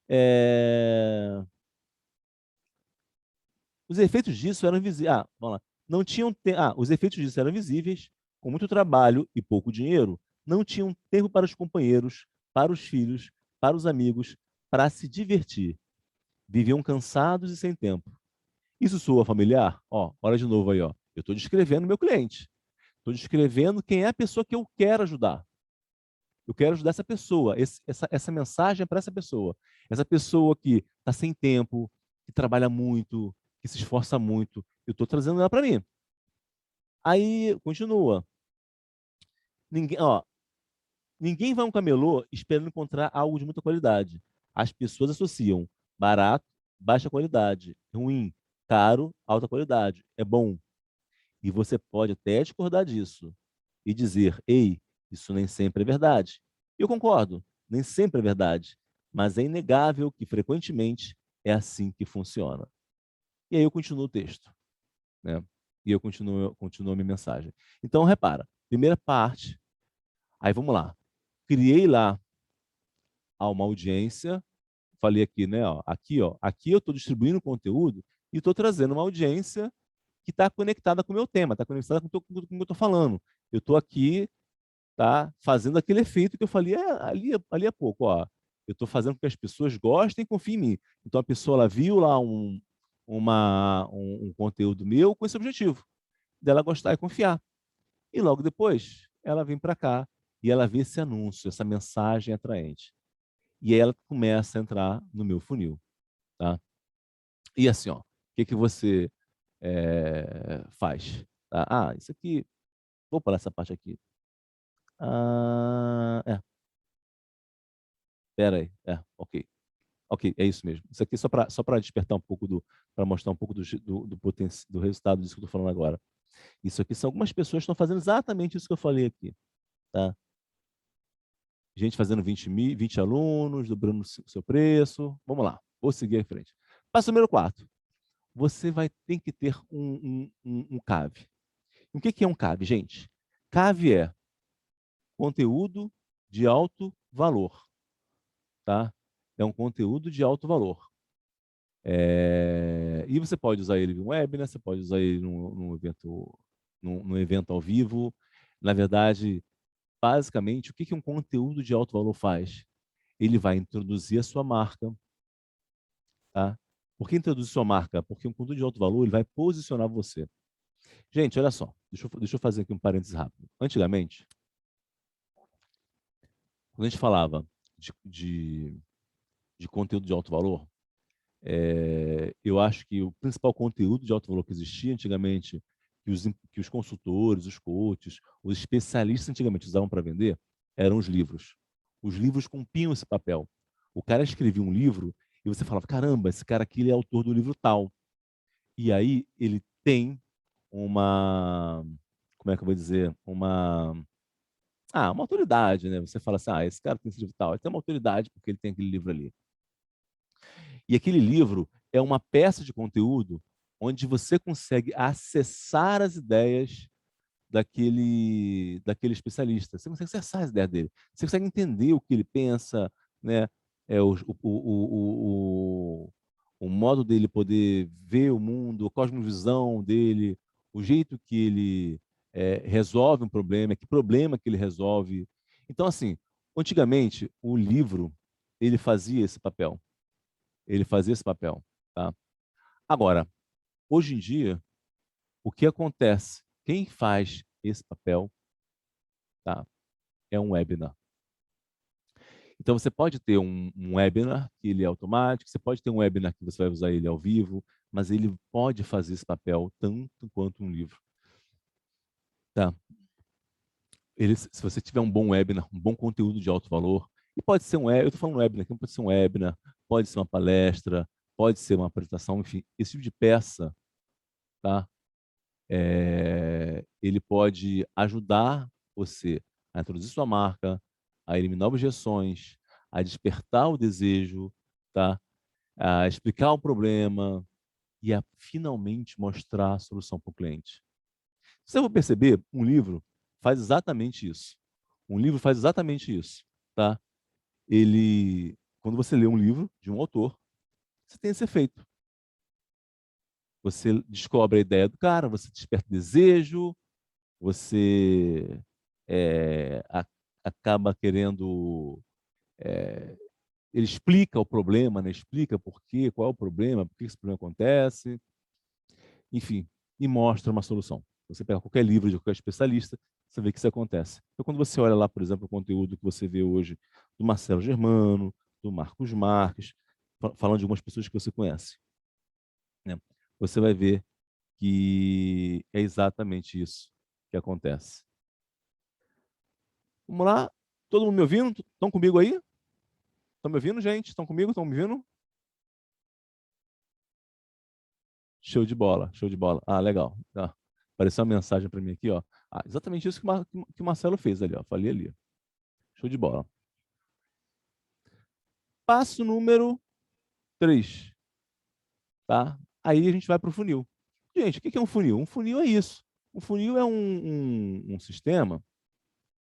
É... Os efeitos disso eram visíveis. Ah, vamos lá. Não tinham os efeitos disso eram visíveis, com muito trabalho e pouco dinheiro, não tinham tempo para os companheiros, para os filhos, para os amigos, para se divertir. Viviam cansados e sem tempo. Isso soa familiar? Ó, olha de novo aí, ó. Eu estou descrevendo meu cliente. Estou descrevendo quem é a pessoa que eu quero ajudar. Eu quero ajudar essa pessoa. Essa mensagem é para essa pessoa. Essa pessoa que está sem tempo, que trabalha muito, que se esforça muito. Eu estou trazendo ela para mim. Aí, continua. Ninguém vai a um camelô esperando encontrar algo de muita qualidade. As pessoas associam barato, baixa qualidade, ruim, caro, alta qualidade. É bom. E você pode até discordar disso e dizer: ei, isso nem sempre é verdade. Eu concordo, nem sempre é verdade, mas é inegável que frequentemente é assim que funciona. E aí eu continuo o texto, né? E eu continuo a minha mensagem. Então, repara, primeira parte, aí vamos lá. Criei lá uma audiência, falei aqui, né? Aqui eu estou distribuindo conteúdo e estou trazendo uma audiência que está conectada com o meu tema, está conectada com o que eu estou falando. Eu estou aqui, tá, fazendo aquele efeito que eu falei ali há pouco. Ó. Eu estou fazendo com que as pessoas gostem e confiem em mim. Então a pessoa ela viu lá um conteúdo meu com esse objetivo, dela gostar e confiar. E logo depois, ela vem para cá e ela vê esse anúncio, essa mensagem atraente. E aí ela começa a entrar no meu funil. Tá? E assim, ó, o que você faz? Tá? Isso aqui, vou parar essa parte aqui. Pera aí, ok. Ok, é isso mesmo. Isso aqui é só para despertar um pouco para mostrar um pouco do resultado disso que eu estou falando agora. Isso aqui são algumas pessoas que estão fazendo exatamente isso que eu falei aqui, tá? Gente fazendo 20 alunos, dobrando o seu preço. Vamos lá, vou seguir em frente. Passo número 4. Você vai ter que ter um CAV. O que é um CAV, gente? CAV é conteúdo de alto valor, tá? É um conteúdo de alto valor. E você pode usar ele em um webinar, você pode usar ele num evento ao vivo. Na verdade, basicamente, o que um conteúdo de alto valor faz? Ele vai introduzir a sua marca, tá? Por que introduzir sua marca? Porque um conteúdo de alto valor ele vai posicionar você. Gente, olha só, deixa eu fazer aqui um parênteses rápido. Antigamente, quando a gente falava de conteúdo de alto valor, eu acho que o principal conteúdo de alto valor que existia antigamente, que os consultores, os coaches, os especialistas antigamente usavam para vender, eram os livros. Os livros cumpriam esse papel. O cara escrevia um livro e você falava, caramba, esse cara aqui ele é autor do livro tal. E aí ele tem uma, como é que eu vou dizer, uma autoridade, né? Você fala assim, esse cara tem esse livro tal. Ele tem uma autoridade porque ele tem aquele livro ali. E aquele livro é uma peça de conteúdo onde você consegue acessar as ideias daquele especialista. Você consegue acessar as ideias dele. Você consegue entender o que ele pensa, né? O modo dele poder ver o mundo, a cosmovisão dele, o jeito que ele resolve um problema, que problema que ele resolve. Então, assim, antigamente, o livro, ele fazia esse papel. Ele fazia esse papel, tá? Agora, hoje em dia, o que acontece? Quem faz esse papel, tá? É um webinar. Então, você pode ter um webinar que ele é automático, você pode ter um webinar que você vai usar ele ao vivo, mas ele pode fazer esse papel tanto quanto um livro, tá? Se você tiver um bom webinar, um bom conteúdo de alto valor, e pode ser eu estou falando webinar aqui, pode ser um webinar, pode ser uma palestra, pode ser uma apresentação, enfim, esse tipo de peça, tá? Ele pode ajudar você a introduzir sua marca, a eliminar objeções, a despertar o desejo, tá? a explicar o problema e a finalmente mostrar a solução para o cliente. Se você for perceber, um livro faz exatamente isso. Um livro faz exatamente isso, tá? Quando você lê um livro de um autor, você tem esse efeito. Você descobre a ideia do cara, você desperta desejo, você acaba querendo. Ele explica o problema, né? Explica por quê, qual é o problema, por que esse problema acontece, enfim, e mostra uma solução. Você pega qualquer livro de qualquer especialista, você vê que isso acontece. Então, quando você olha lá, por exemplo, o conteúdo que você vê hoje do Marcelo Germano, do Marcos Marques, falando de algumas pessoas que você conhece, né? Você vai ver que é exatamente isso que acontece. Vamos lá? Todo mundo me ouvindo? Estão comigo aí? Estão me ouvindo, gente? Estão comigo? Estão me ouvindo? Show de bola, show de bola. Ah, legal. Ah, apareceu uma mensagem para mim aqui, ó. Ah, exatamente isso que o Marcelo fez ali, ó. Falei ali. Show de bola. Passo número 3, tá? Aí a gente vai para o funil. Gente, o que é um funil? Um funil é isso. Um funil é um sistema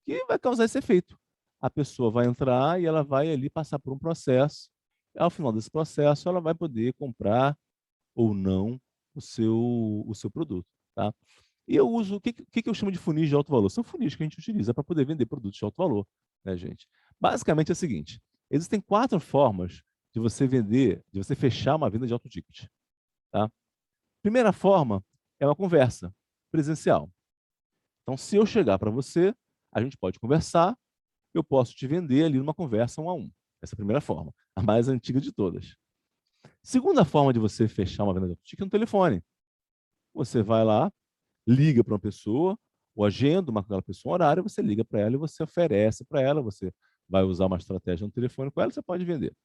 que vai causar esse efeito. A pessoa vai entrar e ela vai ali passar por um processo. Ao final desse processo, ela vai poder comprar ou não o seu produto, tá? E eu uso, o que eu chamo de funis de alto valor? São funis que a gente utiliza para poder vender produtos de alto valor, né, gente? Basicamente é o seguinte, existem 4 formas de você vender, de você fechar uma venda de alto ticket, tá? Primeira forma é uma conversa presencial. Então, se eu chegar para você, a gente pode conversar, eu posso te vender ali numa conversa 1 a 1. Essa é a primeira forma, a mais antiga de todas. Segunda forma de você fechar uma venda de alto ticket é no telefone. Você vai lá, liga para uma pessoa, ou agenda uma aquela pessoa um horário, você liga para ela e você oferece para ela, você vai usar uma estratégia no telefone com ela, você pode vender.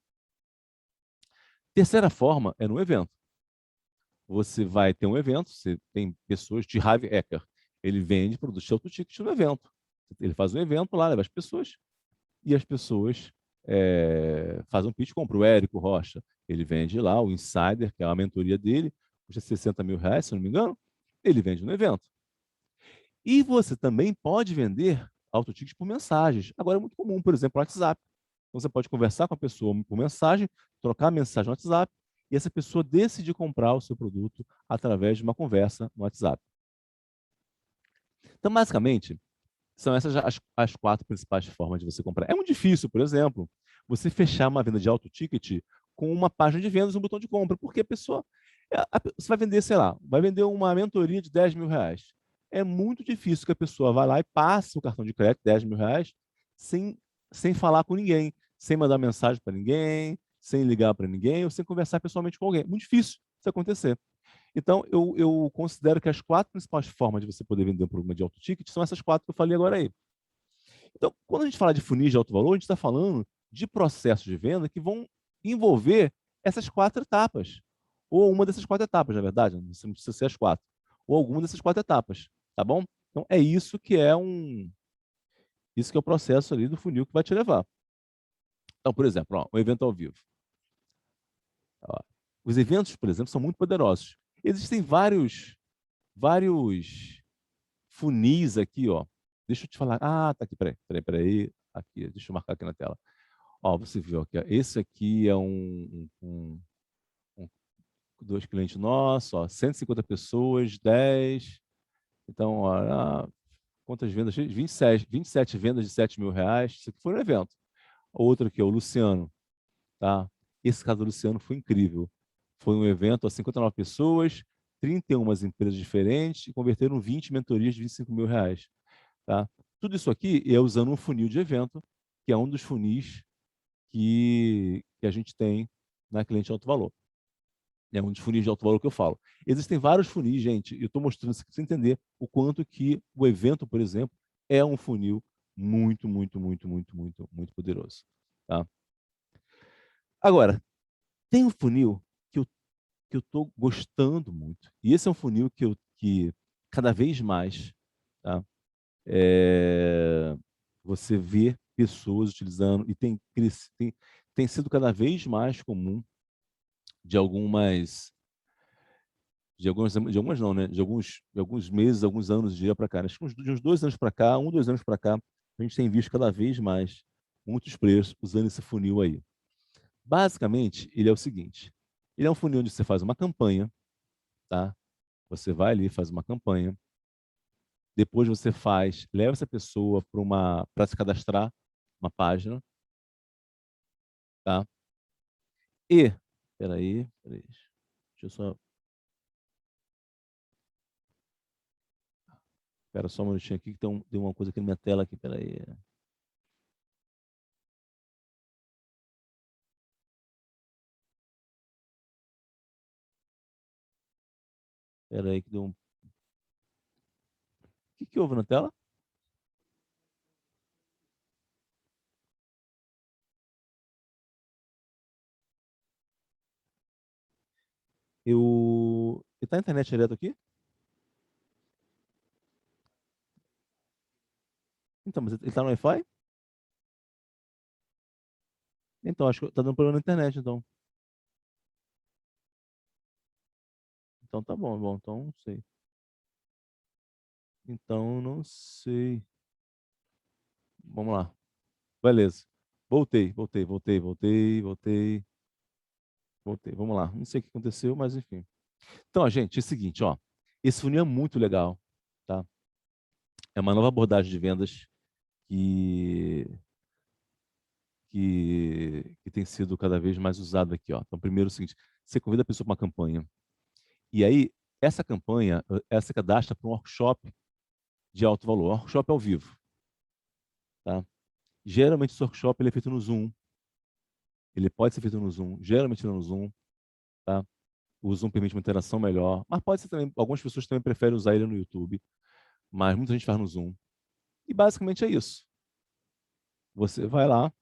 Terceira forma é no evento. Você vai ter um evento, você tem pessoas de Harvey Ecker, ele vende produtos de alto ticket no evento. Ele faz um evento lá, leva as pessoas, e as pessoas fazem um pitch, compra o Érico Rocha, ele vende lá o Insider, que é a mentoria dele, custa 60 mil reais, se não me engano, ele vende no evento. E você também pode vender autotickets por mensagens. Agora é muito comum, por exemplo, o WhatsApp. Então você pode conversar com a pessoa por mensagem, trocar mensagem no WhatsApp, e essa pessoa decidir comprar o seu produto através de uma conversa no WhatsApp. Então, basicamente, são essas as 4 principais formas de você comprar. É muito difícil, por exemplo, você fechar uma venda de alto ticket com uma página de vendas e um botão de compra, porque a pessoa. Você vai vender, sei lá, vai vender uma mentoria de 10 mil reais. É muito difícil que a pessoa vá lá e passe o cartão de crédito, 10 mil reais, sem falar com ninguém, sem mandar mensagem para ninguém, sem ligar para ninguém, ou sem conversar pessoalmente com alguém. É muito difícil isso acontecer. Então, eu considero que as 4 principais formas de você poder vender um programa de alto ticket são essas 4 que eu falei agora aí. Então, quando a gente fala de funis de alto valor, a gente está falando de processos de venda que vão envolver essas 4 etapas. Ou uma dessas 4 etapas, na verdade, não precisa ser as 4. Ou alguma dessas 4 etapas, tá bom? Então, é isso que é o processo ali do funil que vai te levar. Então, por exemplo, ó, um evento ao vivo. Ó, os eventos, por exemplo, são muito poderosos. Existem vários funis aqui, ó. Deixa eu te falar. Ah, tá aqui, peraí. Aqui, deixa eu marcar aqui na tela. Ó, você viu aqui, ó. Esse aqui é dois clientes nossos, ó, 150 pessoas, 10. Então, ó, quantas vendas? 27 vendas de 7 mil reais. Isso aqui foi um evento. Outro aqui, ó, o Luciano, tá? Esse caso do Luciano foi incrível. Foi um evento, ó, 59 pessoas, 31 empresas diferentes e converteram 20 mentorias de 25 mil reais. Tá? Tudo isso aqui é usando um funil de evento, que é um dos funis que a gente tem na cliente de alto valor. É um dos funis de alto valor que eu falo. Existem vários funis, gente, e eu estou mostrando isso para você entender o quanto que o evento, por exemplo, é um funil muito, muito, muito, muito, muito, muito poderoso. Tá? Agora, tem um funil que eu estou gostando muito, e esse é um funil que cada vez mais, tá? Você vê pessoas utilizando, e tem sido cada vez mais comum de algumas, de algumas não, né? De alguns meses, alguns anos de dia para cá. Acho que de uns 2 anos para cá, 2 anos para cá, a gente tem visto cada vez mais muitos players usando esse funil aí. Basicamente, ele é o seguinte: ele é um funil onde você faz uma campanha, tá? Você vai ali, faz uma campanha, depois você leva essa pessoa para se cadastrar uma página, tá? E, peraí, deixa eu só, espera só um minutinho aqui que tem uma coisa aqui na minha tela aqui, peraí. Peraí que deu um... O que houve na tela? E tá a internet direto aqui? Então, mas ele tá no Wi-Fi? Então, acho que tá dando problema na internet, então. Então tá bom, bom, então não sei. Então não sei. Vamos lá. Beleza. Voltei. Vamos lá. Não sei o que aconteceu, mas enfim. Então, gente, é o seguinte, ó. Esse funil é muito legal, tá? É uma nova abordagem de vendas que, que tem sido cada vez mais usada aqui, ó. Então, primeiro é o seguinte, você convida a pessoa para uma campanha. E aí, essa campanha, essa cadastra para um workshop de alto valor, workshop ao vivo, tá? Geralmente, esse workshop ele é feito no Zoom. Ele pode ser feito no Zoom, geralmente no Zoom, tá? O Zoom permite uma interação melhor, mas pode ser também, algumas pessoas também preferem usar ele no YouTube, mas muita gente faz no Zoom. E basicamente é isso. Você vai lá,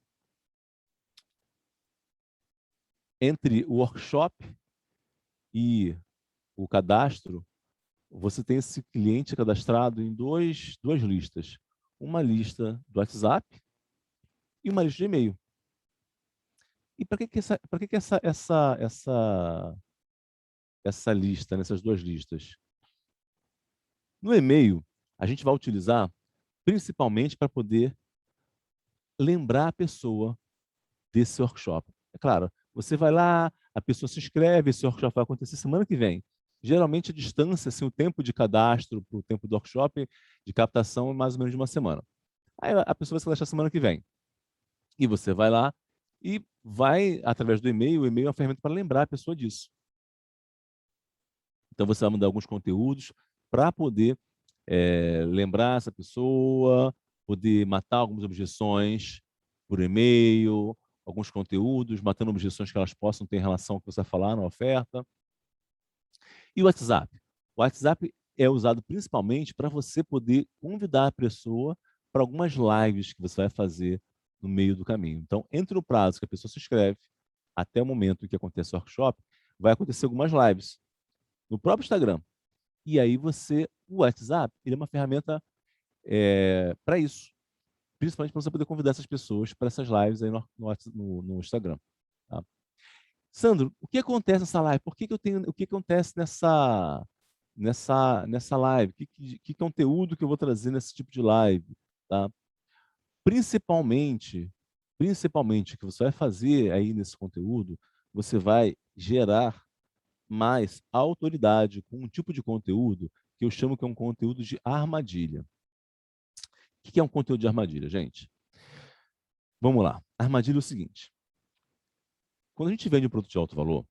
entre o workshop e o cadastro, você tem esse cliente cadastrado em duas listas. Uma lista do WhatsApp e uma lista de e-mail. E para que essa lista, nessas duas listas? No e-mail, a gente vai utilizar principalmente para poder lembrar a pessoa desse workshop. É claro, você vai lá, a pessoa se inscreve, esse workshop vai acontecer semana que vem. Geralmente a distância, assim, o tempo de cadastro para o tempo do workshop, de captação, é mais ou menos de uma semana. Aí a pessoa vai se cadastrar semana que vem. E você vai lá e vai, através do e-mail, o e-mail é uma ferramenta para lembrar a pessoa disso. Então você vai mandar alguns conteúdos para poder lembrar essa pessoa, poder matar algumas objeções por e-mail, alguns conteúdos, matando objeções que elas possam ter em relação ao que você vai falar na oferta. E o WhatsApp? O WhatsApp é usado principalmente para você poder convidar a pessoa para algumas lives que você vai fazer no meio do caminho. Então, entre o prazo que a pessoa se inscreve até o momento em que acontece o workshop, vai acontecer algumas lives no próprio Instagram. E aí o WhatsApp, ele é uma ferramenta para isso, principalmente para você poder convidar essas pessoas para essas lives aí no Instagram. Tá? Sandro, o que acontece nessa live? O que acontece nessa live? Que conteúdo que eu vou trazer nesse tipo de live? Tá? Principalmente, principalmente, o que você vai fazer aí nesse conteúdo, você vai gerar mais autoridade com um tipo de conteúdo que eu chamo que é um conteúdo de armadilha. O que é um conteúdo de armadilha, gente? Vamos lá. A armadilha é o seguinte: quando a gente vende um produto de alto valor,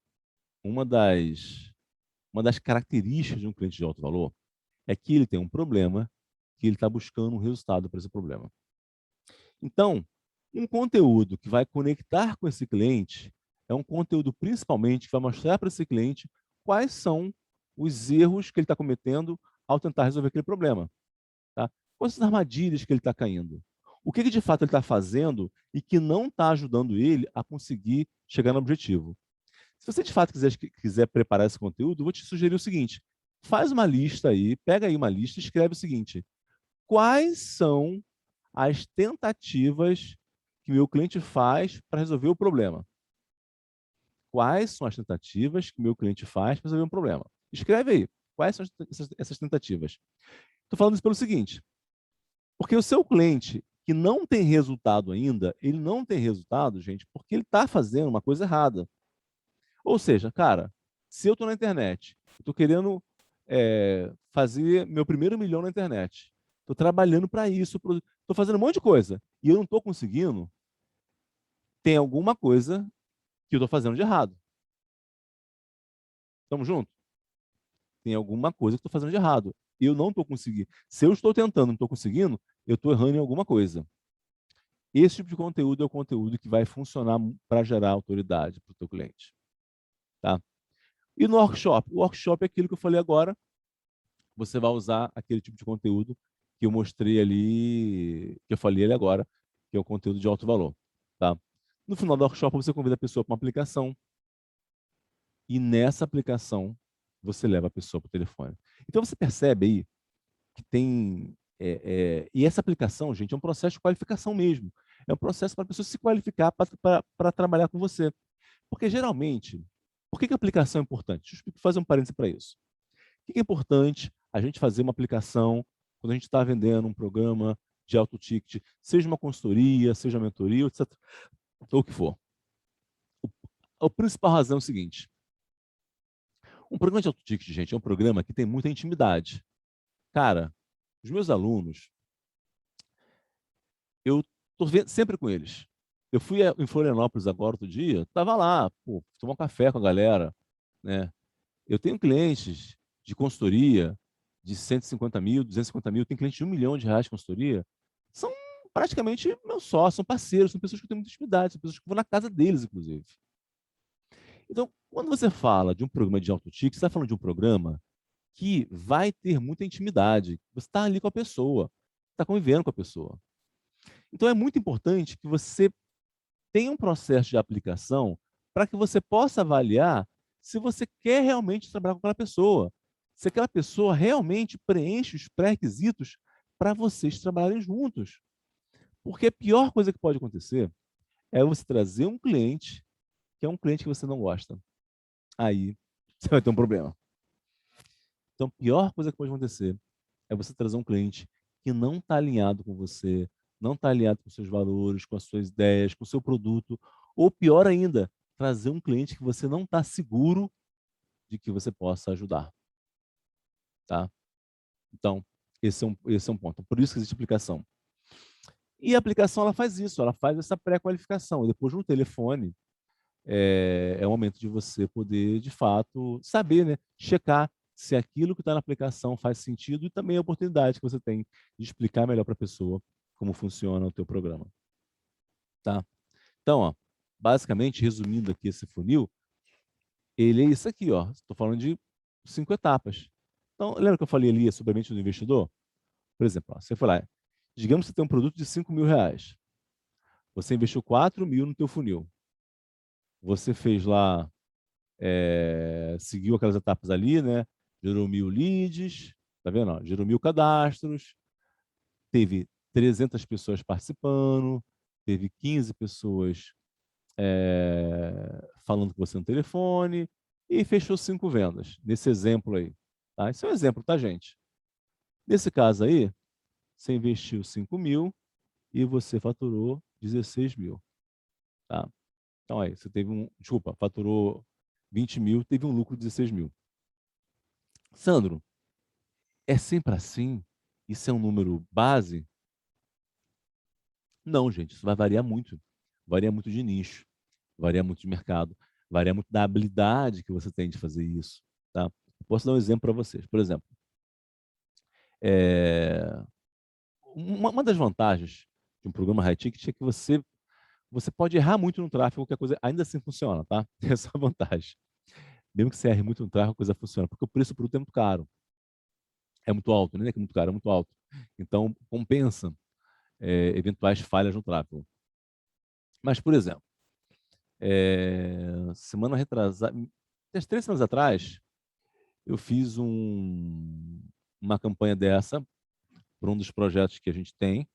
uma das características de um cliente de alto valor é que ele tem um problema, que ele está buscando um resultado para esse problema. Então, um conteúdo que vai conectar com esse cliente é um conteúdo principalmente que vai mostrar para esse cliente quais são os erros que ele está cometendo ao tentar resolver aquele problema. Tá? Quais são as armadilhas que ele está caindo? O que de fato ele está fazendo e que não está ajudando ele a conseguir chegar no objetivo? Se você de fato quiser preparar esse conteúdo, eu vou te sugerir o seguinte: faz uma lista aí, pega aí uma lista e escreve o seguinte: quais são as tentativas que meu cliente faz para resolver o problema? quais são as tentativas que meu cliente faz para resolver um problema. Escreve aí, quais são essas tentativas. Estou falando isso pelo seguinte, porque o seu cliente que não tem resultado ainda, ele não tem resultado, gente, porque ele está fazendo uma coisa errada. Ou seja, cara, se eu estou na internet, estou querendo fazer meu primeiro milhão na internet, estou trabalhando para isso, estou fazendo um monte de coisa, e eu não estou conseguindo, tem alguma coisa que eu estou fazendo de errado. Estamos juntos? Tem alguma coisa que estou fazendo de errado. Eu não estou conseguindo. Se eu estou tentando, não estou conseguindo, eu estou errando em alguma coisa. Esse tipo de conteúdo é o conteúdo que vai funcionar para gerar autoridade para o teu cliente. Tá? E no workshop? O workshop é aquilo que eu falei agora. Você vai usar aquele tipo de conteúdo que eu mostrei ali, que eu falei ali agora, que é o conteúdo de alto valor. Tá? No final do workshop, você convida a pessoa para uma aplicação e nessa aplicação você leva a pessoa para o telefone. Então você percebe aí que tem. E essa aplicação, gente, é um processo de qualificação mesmo. É um processo para a pessoa se qualificar para trabalhar com você. Porque geralmente, por que a aplicação é importante? Deixa eu fazer um parênteses para isso. Por que é importante a gente fazer uma aplicação quando a gente está vendendo um programa de alto ticket, seja uma consultoria, seja uma mentoria, etc., ou o que for? A principal razão é o seguinte: um programa de alto ticket, gente, é um programa que tem muita intimidade. Cara, os meus alunos, eu estou sempre com eles. Eu fui em Florianópolis agora outro dia, estava lá, pô, tomar um café com a galera, né? Eu tenho clientes de consultoria de 150 mil, 250 mil, tem clientes de R$ 1 milhão de consultoria, são praticamente meus sócios, são parceiros, são pessoas que eu tenho muita intimidade, são pessoas que eu vou na casa deles, inclusive. Então, quando você fala de um programa de alto ticket, você está falando de um programa que vai ter muita intimidade. Você está ali com a pessoa, está convivendo com a pessoa. Então, é muito importante que você tenha um processo de aplicação para que você possa avaliar se você quer realmente trabalhar com aquela pessoa, se aquela pessoa realmente preenche os pré-requisitos para vocês trabalharem juntos. Porque a pior coisa que pode acontecer é você trazer um cliente que é um cliente que você não gosta. Aí você vai ter um problema. Então, a pior coisa que pode acontecer é você trazer um cliente que não está alinhado com você, não está alinhado com seus valores, com as suas ideias, com o seu produto, ou pior ainda, trazer um cliente que você não está seguro de que você possa ajudar. Tá? Então, esse é um ponto. Por isso que existe aplicação. E a aplicação ela faz isso, ela faz essa pré-qualificação. E depois no telefone, é o momento de você poder, de fato, saber, né? Checar se aquilo que está na aplicação faz sentido e também a oportunidade que você tem de explicar melhor para a pessoa como funciona o teu programa. Tá? Então, ó, basicamente, resumindo aqui esse funil, ele é isso aqui, ó. Estou falando de 5 etapas. Então, lembra que eu falei ali sobre a mente do investidor? Por exemplo, ó, você foi lá, digamos que você tem um produto de R$ 5.000. Você investiu 4 mil no teu funil. Você fez lá, seguiu aquelas etapas ali, né? Gerou 1.000 leads, tá vendo? Ó, gerou 1.000 cadastros, teve 300 pessoas participando, teve 15 pessoas falando com você no telefone e fechou 5 vendas, nesse exemplo aí. Tá? Esse é um exemplo, tá, gente? Nesse caso aí, você investiu 5 mil e você faturou 16 mil. Tá? Então aí, você teve desculpa, faturou 20 mil, teve um lucro de 16 mil. Sandro, é sempre assim? Isso é um número base? Não, gente, isso vai variar muito. Varia muito de nicho, varia muito de mercado, varia muito da habilidade que você tem de fazer isso. Tá? Eu posso dar um exemplo para vocês. Por exemplo, é, uma das vantagens de um programa high ticket é que você pode errar muito no tráfego, que a coisa ainda assim funciona, tá? Essa é a vantagem. Mesmo que você erre muito no tráfego, a coisa funciona, porque o preço do produto é muito caro. É muito alto, não é que é muito caro, é muito alto. Então, compensa eventuais falhas no tráfego. Mas, por exemplo, semana retrasada, 3 semanas atrás, eu fiz uma campanha dessa para um dos projetos que a gente tem,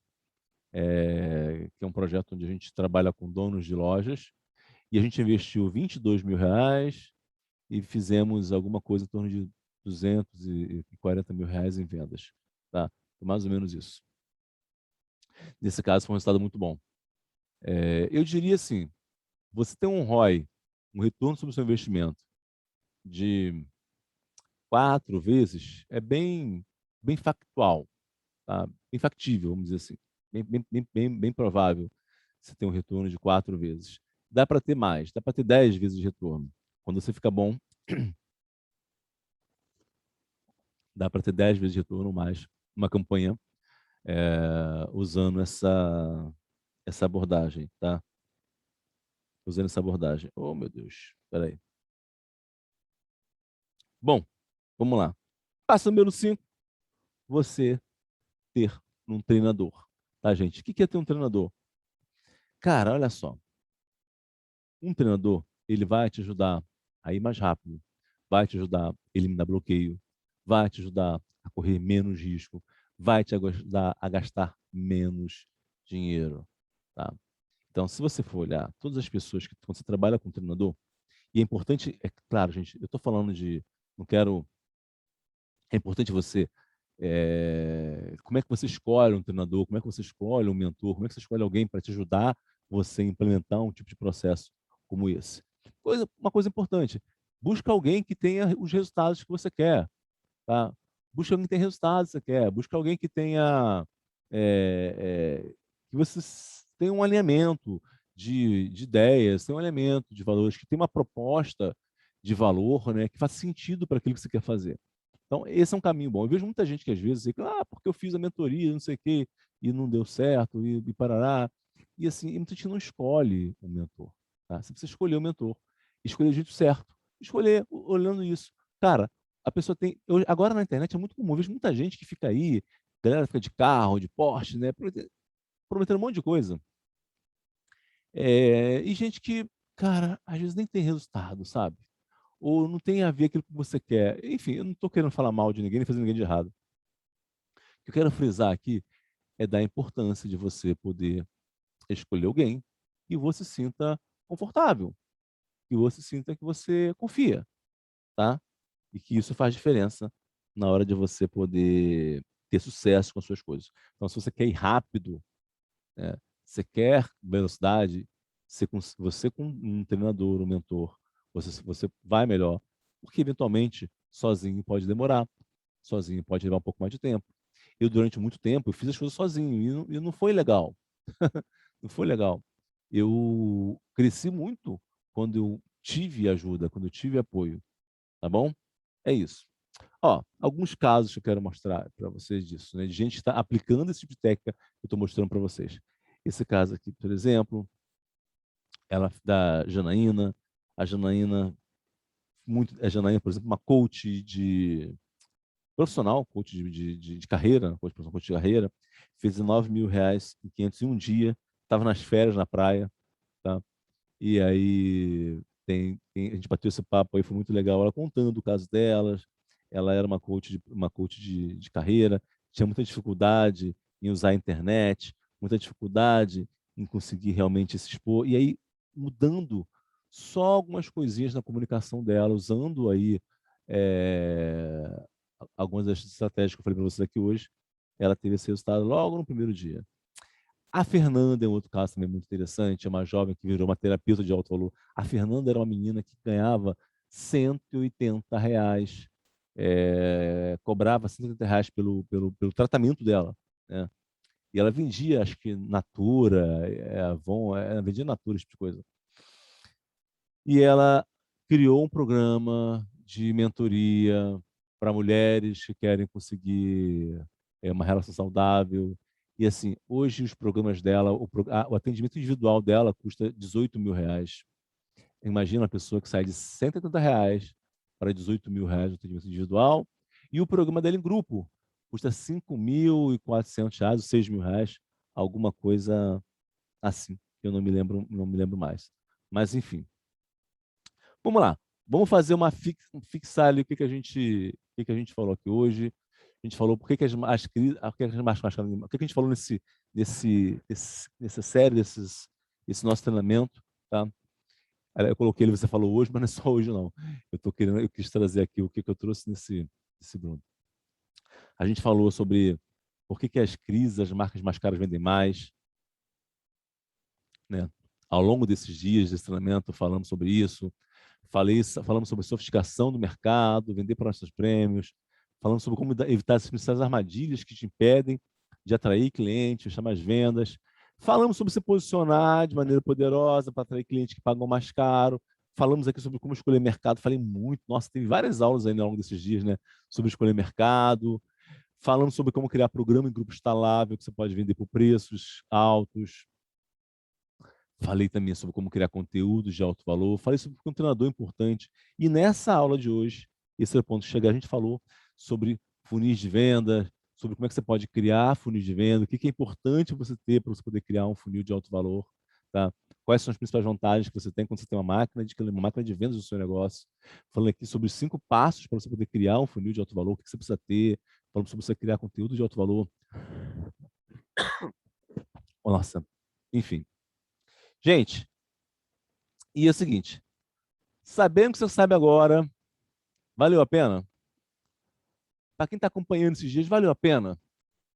que é um projeto onde a gente trabalha com donos de lojas, E a gente investiu R$ 22.000 e fizemos alguma coisa em torno de R$ 240.000 em vendas. Tá? Mais ou menos isso. Nesse caso, foi um resultado muito bom. Eu diria assim, você tem um ROI, um retorno sobre o seu investimento, de 4 vezes, é bem factual, tá? Bem factível, vamos dizer assim. Bem provável você ter um retorno de 4 vezes. Dá para ter mais, dá para ter 10 vezes de retorno. Quando você fica bom, dá para ter 10 vezes de retorno ou mais. Uma campanha usando essa abordagem, tá? Usando essa abordagem. Oh, meu Deus. Espera aí. Bom, vamos lá. Passo número 5, você ter um treinador. Tá, gente? O que é ter um treinador? Cara, olha só. Um treinador, ele vai te ajudar a ir mais rápido, vai te ajudar a eliminar bloqueio, vai te ajudar a correr menos risco, vai te ajudar a gastar menos dinheiro, tá? Então, se você for olhar todas as pessoas que, quando você trabalha com um treinador, e é importante, é claro, gente, eu estou falando de, não quero, é importante você, como é que você escolhe um treinador, como é que você escolhe um mentor, como é que você escolhe alguém para te ajudar você a implementar um tipo de processo como esse. Uma coisa importante, busca alguém que tenha os resultados que você quer, tá? Busca alguém que tenha resultados que você quer, busca alguém que tenha, que você tenha um alinhamento de ideias, tenha um alinhamento de valores, que tenha uma proposta de valor, né, que faça sentido para aquilo que você quer fazer. Então, esse é um caminho bom. Eu vejo muita gente que às vezes diz, porque eu fiz a mentoria, não sei o quê, e não deu certo, e parará. E assim, muita gente não escolhe um mentor. Tá? Você precisa escolher o mentor. Escolher o jeito certo. Escolher olhando isso. Cara, a pessoa tem. Agora na internet é muito comum. Eu vejo muita gente que fica aí, a galera fica de carro, de Porsche, né? Prometendo um monte de coisa. E gente que, cara, às vezes nem tem resultado, sabe? Ou não tem a ver aquilo que você quer. Enfim, eu não estou querendo falar mal de ninguém, nem fazer ninguém de errado. O que eu quero frisar aqui é da importância de você poder escolher alguém que você se sinta confortável, que você sinta que você confia, tá? E que isso faz diferença na hora de você poder ter sucesso com as suas coisas. Então, se você quer ir rápido, né, você quer velocidade, você com um treinador, um mentor, você vai melhor, porque eventualmente sozinho pode demorar, sozinho pode levar um pouco mais de tempo. Eu, durante muito tempo, eu fiz as coisas sozinho e não foi legal. Não foi legal. Eu cresci muito quando eu tive ajuda, quando eu tive apoio, tá bom? É isso. Ó, alguns casos que eu quero mostrar para vocês disso, né? De gente que está aplicando esse tipo de técnica que eu estou mostrando para vocês. Esse caso aqui, por exemplo, ela da Janaína. A Janaína, a Janaína, por exemplo, uma coach de profissional, coach de carreira, coach profissional, coach de carreira, fez R$ 19.000 em 501 dia, estava nas férias na praia, tá? E aí a gente bateu esse papo aí, foi muito legal. Ela contando o caso delas. Ela era uma coach de carreira, tinha muita dificuldade em usar a internet, muita dificuldade em conseguir realmente se expor. E aí, mudando só algumas coisinhas na comunicação dela, usando aí algumas das estratégias que eu falei para vocês aqui hoje, ela teve esse resultado logo no primeiro dia. A Fernanda é um outro caso também muito interessante, é uma jovem que virou uma terapeuta de alto valor. A Fernanda era uma menina que ganhava R$ 180, cobrava R$ 180 pelo tratamento dela, né? E ela vendia, acho que Natura, Avon, ela vendia Natura, esse tipo de coisa. E ela criou um programa de mentoria para mulheres que querem conseguir uma relação saudável. E assim, hoje os programas dela, o atendimento individual dela custa R$ 18.000. Imagina uma pessoa que sai de R$ 180 para R$ 18.000 no atendimento individual. E o programa dela em grupo custa R$ 5.400, R$ 6.000, alguma coisa assim. Eu não me lembro mais. Mas enfim, vamos lá. Vamos fazer fixar ali o que a gente falou aqui hoje. A gente falou por que o que a gente falou nessa série, esse nosso treinamento, tá? Eu coloquei ele, você falou hoje, mas não é só hoje, não. Eu quis trazer aqui o que eu trouxe nesse Bruno. A gente falou sobre por que as crises, as marcas mais caras vendem mais, né? Ao longo desses dias desse treinamento, falamos sobre isso. Falamos sobre sofisticação do mercado, vender para nossos prêmios. Falamos sobre como evitar as principais armadilhas que te impedem de atrair clientes, fechar mais vendas. Falamos sobre se posicionar de maneira poderosa para atrair clientes que pagam mais caro. Falamos aqui sobre como escolher mercado. Falei muito. Nossa, teve várias aulas aí ao longo desses dias, né? Sobre escolher mercado. Falamos sobre como criar programa em grupo escalável, que você pode vender por preços altos. Falei também sobre como criar conteúdos de alto valor. Falei sobre um treinador importante. E nessa aula de hoje, esse é o ponto que chegar, a gente falou sobre funis de venda, sobre como é que você pode criar funis de venda, o que é importante você ter para você poder criar um funil de alto valor, tá? Quais são as principais vantagens que você tem quando você tem uma máquina de vendas do seu negócio. Falando aqui sobre os 5 passos para você poder criar um funil de alto valor, o que você precisa ter. Falando sobre você criar conteúdo de alto valor. Nossa, enfim. Gente, e é o seguinte, sabendo que você sabe agora, valeu a pena? Para quem está acompanhando esses dias, valeu a pena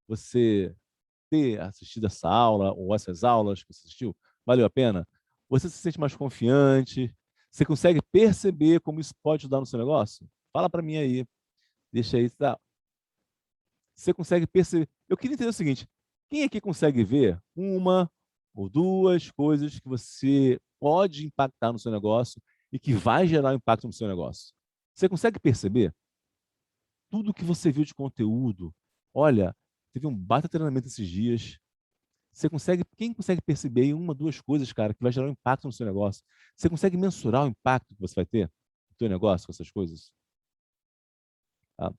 você ter assistido essa aula ou essas aulas que você assistiu? Valeu a pena? Você se sente mais confiante? Você consegue perceber como isso pode ajudar no seu negócio? Fala para mim aí. Deixa aí. Tá? Você consegue perceber? Eu queria entender o seguinte: quem aqui consegue ver uma ou duas coisas que você pode impactar no seu negócio e que vai gerar impacto no seu negócio? Você consegue perceber? Tudo que você viu de conteúdo. Olha, teve um baita treinamento esses dias. Quem consegue perceber em uma, duas coisas, cara, que vai gerar um impacto no seu negócio? Você consegue mensurar o impacto que você vai ter no seu negócio com essas coisas? Tá?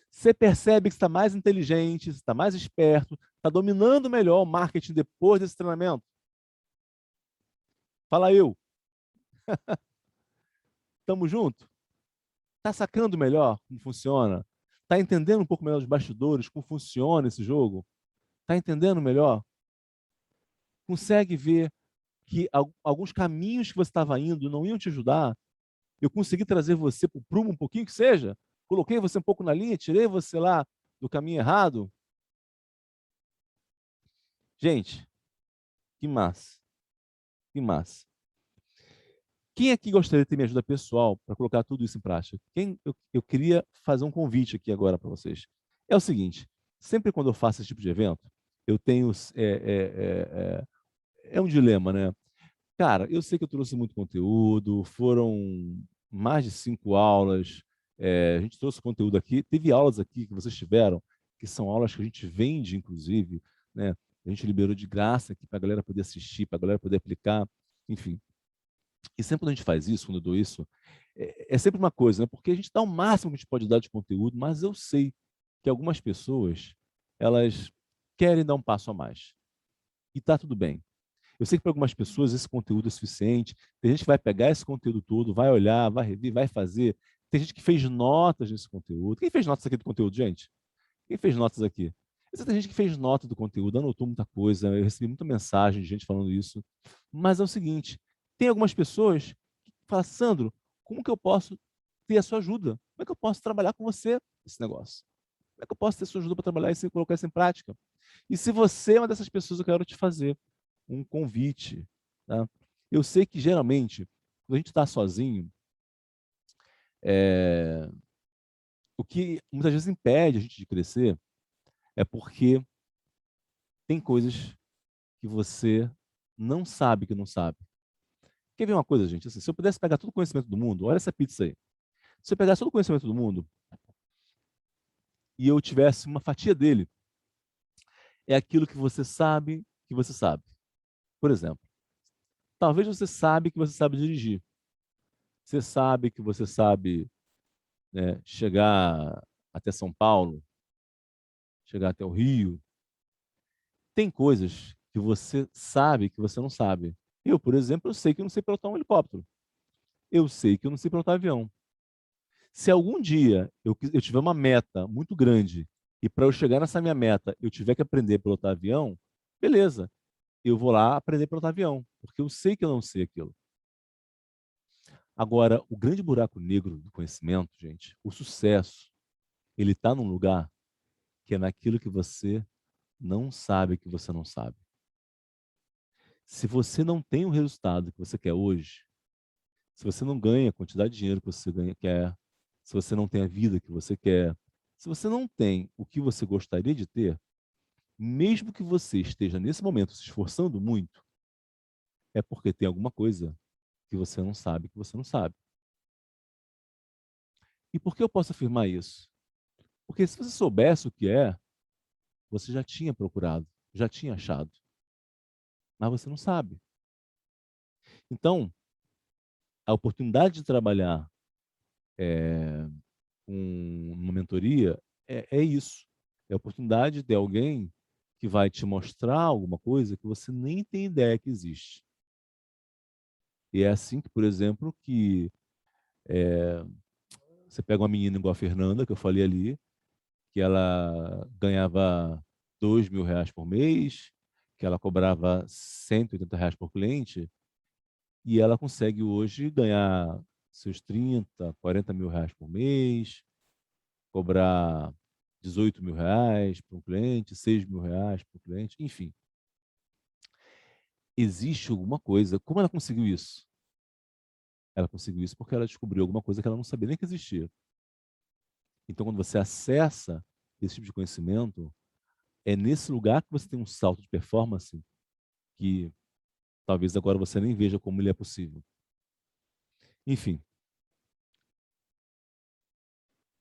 Você percebe que está mais inteligente, está mais esperto, está dominando melhor o marketing depois desse treinamento? Fala eu. Tamo junto? Está sacando melhor como funciona? Está entendendo um pouco melhor os bastidores, como funciona esse jogo? Está entendendo melhor? Consegue ver que alguns caminhos que você estava indo não iam te ajudar? Eu consegui trazer você para o prumo um pouquinho que seja? Coloquei você um pouco na linha, tirei você lá do caminho errado? Gente, que massa, que massa. Quem aqui gostaria de ter minha ajuda pessoal para colocar tudo isso em prática? Eu queria fazer um convite aqui agora para vocês. É o seguinte, sempre quando eu faço esse tipo de evento, eu tenho... é um dilema, né? Cara, eu sei que eu trouxe muito conteúdo, foram mais de 5 aulas, a gente trouxe conteúdo aqui, teve aulas aqui que vocês tiveram, que são aulas que a gente vende, inclusive, né? A gente liberou de graça aqui para a galera poder assistir, para a galera poder aplicar, enfim. E sempre quando a gente faz isso, quando eu dou isso, é sempre uma coisa, né? Porque a gente dá o máximo que a gente pode dar de conteúdo, mas eu sei que algumas pessoas, elas querem dar um passo a mais. E tá tudo bem. Eu sei que para algumas pessoas esse conteúdo é suficiente. Tem gente que vai pegar esse conteúdo todo, vai olhar, vai rever, vai fazer. Tem gente que fez notas nesse conteúdo. Quem fez notas aqui do conteúdo, gente? Quem fez notas aqui? Tem gente que fez nota do conteúdo, anotou muita coisa. Eu recebi muita mensagem de gente falando isso. Mas é o seguinte: tem algumas pessoas que falam, Sandro, como que eu posso ter a sua ajuda? Como é que eu posso trabalhar com você esse negócio? Como é que eu posso ter a sua ajuda para trabalhar e colocar isso em prática? E se você é uma dessas pessoas, eu quero te fazer um convite. Tá? Eu sei que, geralmente, quando a gente está sozinho, é... o que muitas vezes impede a gente de crescer é porque tem coisas que você não sabe que não sabe. Quer ver uma coisa, gente? Assim, se eu pudesse pegar todo o conhecimento do mundo, olha essa pizza aí. Se eu pegasse todo o conhecimento do mundo e eu tivesse uma fatia dele, é aquilo que você sabe que você sabe. Por exemplo, talvez você sabe que você sabe dirigir. Você sabe que você sabe, né, chegar até São Paulo, chegar até o Rio. Tem coisas que você sabe que você não sabe. Eu, por exemplo, eu sei que eu não sei pilotar um helicóptero. Eu sei que eu não sei pilotar avião. Se algum dia eu tiver uma meta muito grande e para eu chegar nessa minha meta eu tiver que aprender a pilotar avião, beleza, eu vou lá aprender a pilotar avião, porque eu sei que eu não sei aquilo. Agora, o grande buraco negro do conhecimento, gente, o sucesso, ele está num lugar que é naquilo que você não sabe que você não sabe. Se você não tem o resultado que você quer hoje, se você não ganha a quantidade de dinheiro que você quer, se você não tem a vida que você quer, se você não tem o que você gostaria de ter, mesmo que você esteja nesse momento se esforçando muito, é porque tem alguma coisa que você não sabe que você não sabe. E por que eu posso afirmar isso? Porque se você soubesse o que é, você já tinha procurado, já tinha achado, mas você não sabe. Então, a oportunidade de trabalhar com uma mentoria é isso. É a oportunidade de ter alguém que vai te mostrar alguma coisa que você nem tem ideia que existe. E é assim que, por exemplo, que você pega uma menina igual a Fernanda, que eu falei ali, que ela ganhava R$ 2.000 por mês, que ela cobrava R$ 180 por cliente, e ela consegue hoje ganhar seus 30, R$ 40.000 por mês, cobrar R$ 18.000 para um cliente, R$ 6.000 para um cliente, enfim. Existe alguma coisa. Como ela conseguiu isso? Ela conseguiu isso porque ela descobriu alguma coisa que ela não sabia nem que existia. Então, quando você acessa esse tipo de conhecimento, é nesse lugar que você tem um salto de performance que talvez agora você nem veja como ele é possível. Enfim,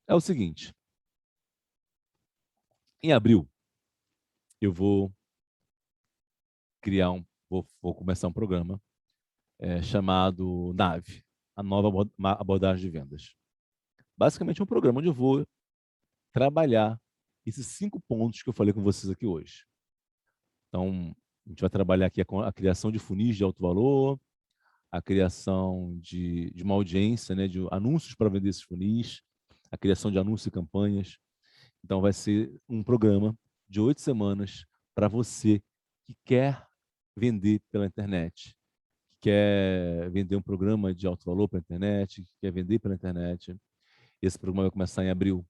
é o seguinte. Em abril, eu vou vou começar um programa chamado NAVE, a nova abordagem de vendas. Basicamente é um programa onde eu vou trabalhar esses 5 pontos que eu falei com vocês aqui hoje. Então, a gente vai trabalhar aqui a criação de funis de alto valor, a criação de uma audiência, né, de anúncios para vender esses funis, a criação de anúncios e campanhas. Então, vai ser um programa de 8 semanas para você que quer vender pela internet, que quer vender um programa de alto valor pela internet, que quer vender pela internet. Esse programa vai começar em abril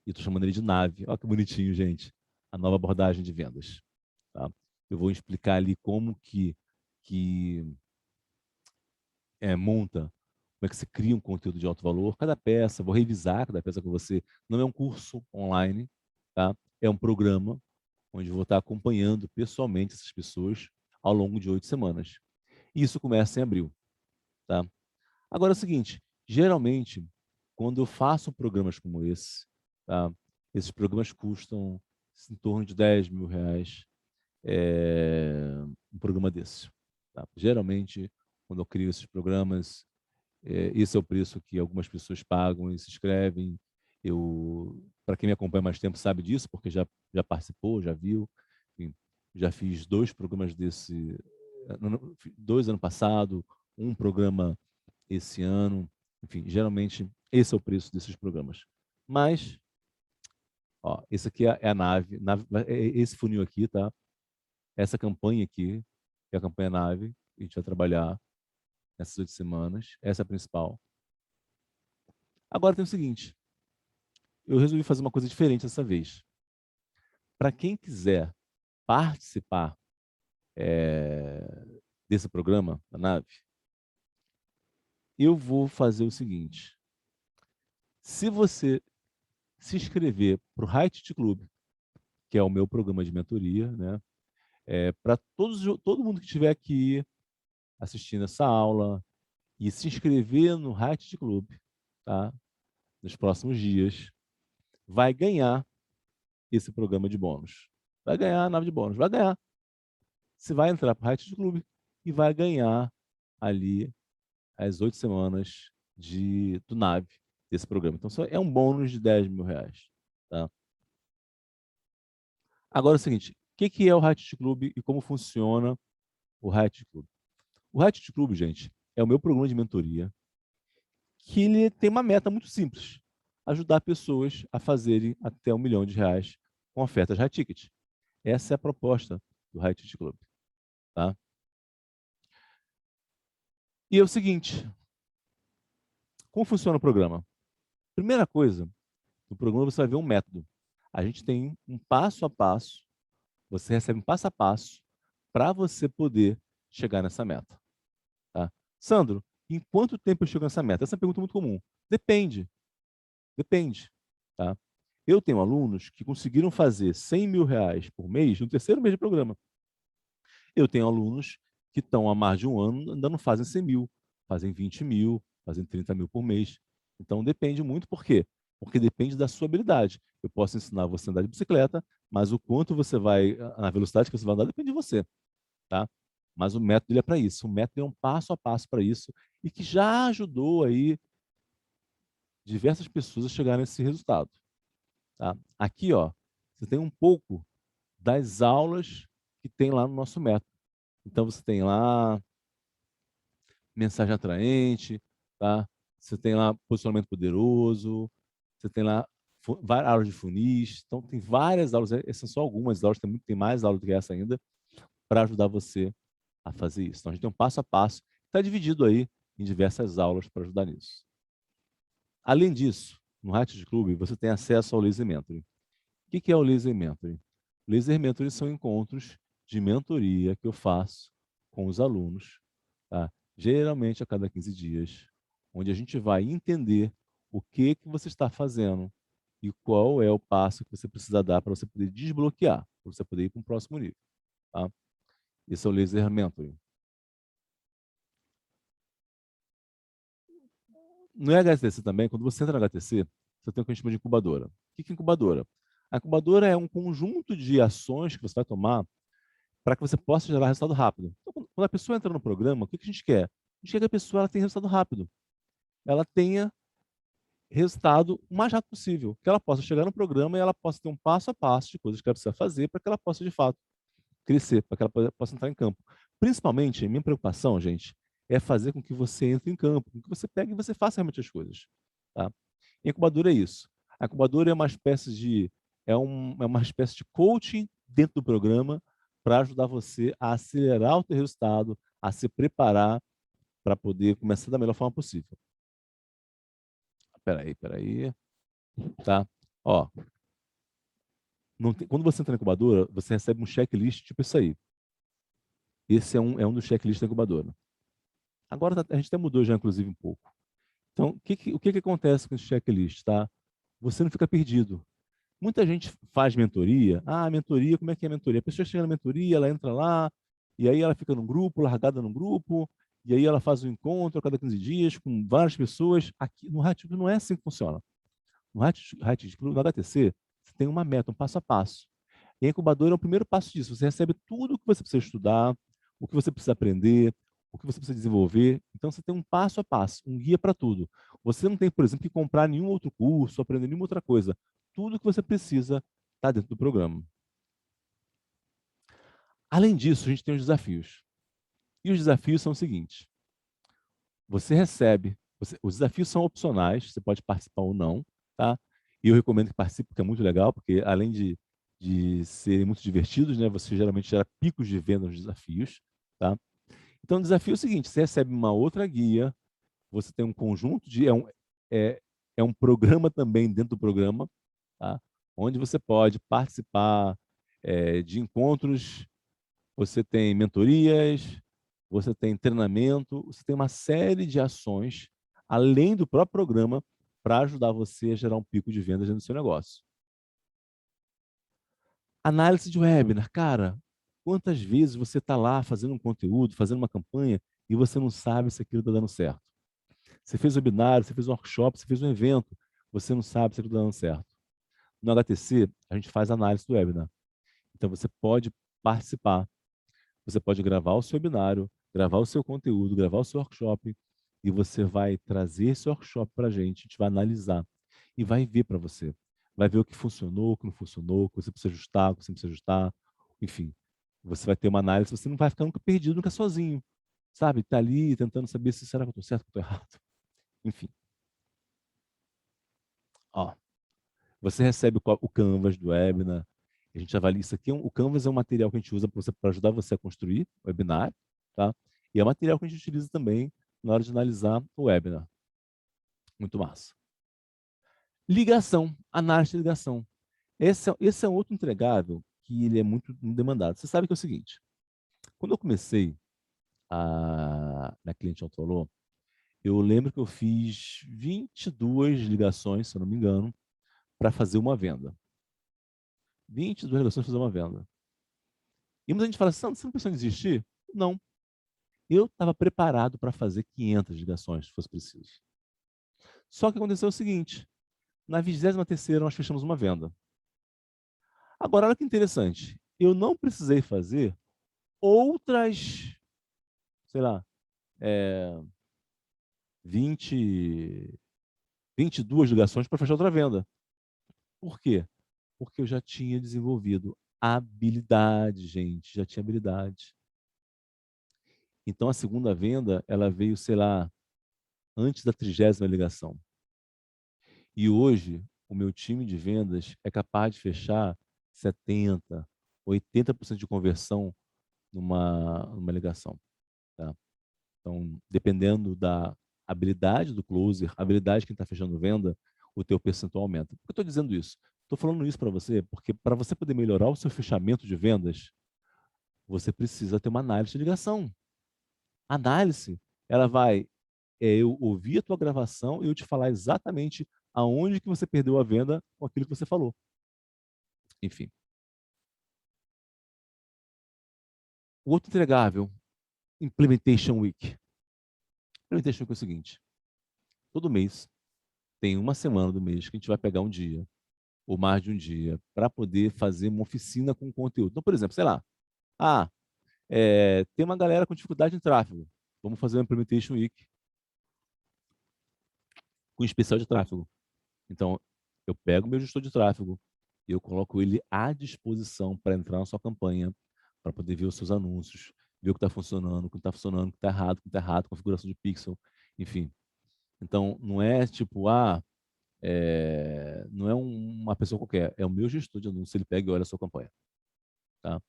e estou chamando ele de NAVE. Olha que bonitinho, gente. A nova abordagem de vendas. Tá? Eu vou explicar ali como que monta, como é que você cria um conteúdo de alto valor. Cada peça, vou revisar cada peça com você. Não é um curso online, tá? É um programa onde eu vou estar acompanhando pessoalmente essas pessoas ao longo de 8 semanas. E isso começa em abril. Tá? Agora é o seguinte, geralmente, quando eu faço programas como esse, tá? Esses programas custam em torno de R$ 10.000, um programa desse. Tá? Geralmente, quando eu crio esses programas, esse é o preço que algumas pessoas pagam e se inscrevem. Para quem me acompanha mais tempo sabe disso, porque já participou, já viu. Enfim, já fiz 2 programas desse, 2 ano passado, um programa esse ano. Enfim, geralmente esse é o preço desses programas. Mas, ó, esse aqui é a nave, esse funil aqui, tá? Essa campanha aqui, que é a campanha nave, a gente vai trabalhar nessas 8 semanas. Essa é a principal. Agora tem o seguinte, eu resolvi fazer uma coisa diferente dessa vez. Para quem quiser participar desse programa, da nave, eu vou fazer o seguinte. Se você se inscrever para o Height Club, que é o meu programa de mentoria, né? Para todo mundo que estiver aqui assistindo essa aula e se inscrever no Height Club, tá? Nos próximos dias, vai ganhar esse programa de bônus. Vai ganhar a nave de bônus, vai ganhar. Você vai entrar para o Height Club e vai ganhar ali as 8 semanas do nave desse programa. Então, é um bônus de R$ 10.000. Tá? Agora é o seguinte, o que é o Height Club e como funciona o Height Club? O Height Club, gente, é o meu programa de mentoria que ele tem uma meta muito simples, ajudar pessoas a fazerem até R$ 1 milhão com ofertas High Ticket. Essa é a proposta do Height Club. Tá? E é o seguinte, Como funciona o programa? Primeira coisa, no programa você vai ver um método. A gente tem um passo a passo, você recebe um passo a passo para você poder chegar nessa meta. Tá? Sandro, em quanto tempo eu chego nessa meta? Essa é uma pergunta muito comum. Depende, depende. Tá? Eu tenho alunos que conseguiram fazer R$ 100.000 por mês no terceiro mês de programa. Eu tenho alunos que estão há mais de um ano, ainda não fazem 100 mil, fazem 20 mil, fazem 30 mil por mês. Então depende muito, por quê? Porque depende da sua habilidade. Eu posso ensinar você a andar de bicicleta, mas o quanto você vai, a velocidade que você vai andar depende de você, tá? Mas o método ele é para isso. O método é um passo a passo para isso e que já ajudou aí diversas pessoas a chegarem nesse resultado, tá? Aqui, ó, você tem um pouco das aulas que tem lá no nosso método. Então você tem lá mensagem atraente, tá? Você tem lá posicionamento poderoso, você tem lá várias aulas de funis, então tem várias aulas, essas são só algumas aulas, tem mais aulas do que essa ainda, para ajudar você a fazer isso. Então a gente tem um passo a passo, está dividido aí em diversas aulas para ajudar nisso. Além disso, no Hatch Club você tem acesso ao Laser Mentoring. O que é o Laser Mentoring? Laser Mentoring são encontros de mentoria que eu faço com os alunos, tá? Geralmente a cada 15 dias, onde a gente vai entender o que você está fazendo e qual é o passo que você precisa dar para você poder desbloquear, para você poder ir para um próximo nível. Tá? Esse é o Laser Mentoring. No HTC também, quando você entra no HTC, você tem o que a gente chama de incubadora. O que é incubadora? A incubadora é um conjunto de ações que você vai tomar para que você possa gerar resultado rápido. Então, quando a pessoa entra no programa, o que a gente quer? A gente quer que a pessoa ela tenha resultado rápido. Ela tenha resultado o mais rápido possível. Que ela possa chegar no programa e ela possa ter um passo a passo de coisas que ela precisa fazer para que ela possa, de fato, crescer, para que ela possa entrar em campo. Principalmente, minha preocupação, gente, é fazer com que você entre em campo, com que você pegue e você faça realmente as coisas. Tá? E a incubadora é isso. A incubadora é uma espécie de coaching dentro do programa para ajudar você a acelerar o teu resultado, a se preparar para poder começar da melhor forma possível. Peraí. Tá? Ó, quando você entra na incubadora, você recebe um checklist tipo isso aí. Esse é um dos checklists da incubadora. Agora a gente até mudou já, inclusive, um pouco. Então, o que acontece com esse checklist, tá? Você não fica perdido. Muita gente faz mentoria. Ah, mentoria, como é que é a mentoria? A pessoa chega na mentoria, ela entra lá, e aí ela fica num grupo, largada num grupo, e aí ela faz um encontro a cada 15 dias com várias pessoas. Aqui no Hatch não é assim que funciona. No HTC, você tem uma meta, um passo a passo. E a incubadora é o primeiro passo disso. Você recebe tudo o que você precisa estudar, o que você precisa aprender, o que você precisa desenvolver. Então, você tem um passo a passo, um guia para tudo. Você não tem, por exemplo, que comprar nenhum outro curso, aprender nenhuma outra coisa. Tudo que você precisa está dentro do programa. Além disso, a gente tem os desafios. E os desafios são os seguintes. Os desafios são opcionais, você pode participar ou não, tá? E eu recomendo que participe, porque é muito legal, porque além de serem muito divertidos, né, você geralmente gera picos de venda nos desafios, tá? Então, o desafio é o seguinte, você recebe uma outra guia, você tem um conjunto é, é um programa também dentro do programa, tá? Onde você pode participar de encontros, você tem mentorias, você tem treinamento, você tem uma série de ações, além do próprio programa, para ajudar você a gerar um pico de vendas dentro do seu negócio. Análise de webinar. Cara, quantas vezes você está lá fazendo um conteúdo, fazendo uma campanha, e você não sabe se aquilo está dando certo? Você fez webinário, você fez um workshop, você fez um evento, você não sabe se aquilo está dando certo. No HTC, a gente faz análise do webinar. Então, você pode participar. Você pode gravar o seu webinário, gravar o seu conteúdo, gravar o seu workshop, e você vai trazer esse workshop para a gente vai analisar e vai ver para você. Vai ver o que funcionou, o que não funcionou, o que você precisa ajustar, o que você não precisa ajustar. Enfim, você vai ter uma análise, você não vai ficar nunca perdido, nunca sozinho. Sabe? Tá ali tentando saber se será que eu estou certo ou estou errado. Enfim. Ó, você recebe o Canvas do webinar, a gente avalia isso aqui. O Canvas é um material que a gente usa para ajudar você a construir o webinar, tá? E é um material que a gente utiliza também na hora de analisar o webinar. Muito massa. Ligação, análise de ligação. Esse é um outro entregável que ele é muito demandado. Você sabe que é o seguinte, quando eu comecei na Cliente Autolô, eu lembro que eu fiz 22 ligações, se eu não me engano, para fazer uma venda. 22 ligações para fazer uma venda. E muita gente fala assim, Sandro, você não pensou em desistir? Não. Eu estava preparado para fazer 500 ligações, se fosse preciso. Só que aconteceu o seguinte, na 23ª nós fechamos uma venda. Agora, olha que interessante, eu não precisei fazer outras, sei lá, 20, 22 ligações para fechar outra venda. Por quê? Porque eu já tinha desenvolvido habilidade, gente, já tinha habilidade. Então, a segunda venda, ela veio, sei lá, antes da 30ª ligação. E hoje, o meu time de vendas é capaz de fechar 70%, 80% de conversão numa ligação. Tá? Então, dependendo da habilidade do closer, habilidade de quem está fechando venda, o teu percentual aumenta. Por que eu estou dizendo isso? Estou falando isso para você porque para você poder melhorar o seu fechamento de vendas, você precisa ter uma análise de ligação. A análise, ela vai eu ouvir a tua gravação e eu te falar exatamente aonde que você perdeu a venda com aquilo que você falou. Enfim. O outro entregável, Implementation Week. Implementation Week é o seguinte, todo mês tem uma semana do mês que a gente vai pegar um dia, ou mais de um dia, para poder fazer uma oficina com conteúdo. Então, por exemplo, sei lá, tem uma galera com dificuldade em tráfego. Vamos fazer uma Implementation Week com especial de tráfego. Então, eu pego o meu gestor de tráfego e eu coloco ele à disposição para entrar na sua campanha, para poder ver os seus anúncios, ver o que está funcionando, o que não está funcionando, o que está errado, o que está errado, configuração de pixel, enfim. Então, não é tipo, não é uma pessoa qualquer, é o meu gestor de anúncios, ele pega e olha a sua campanha. Tá?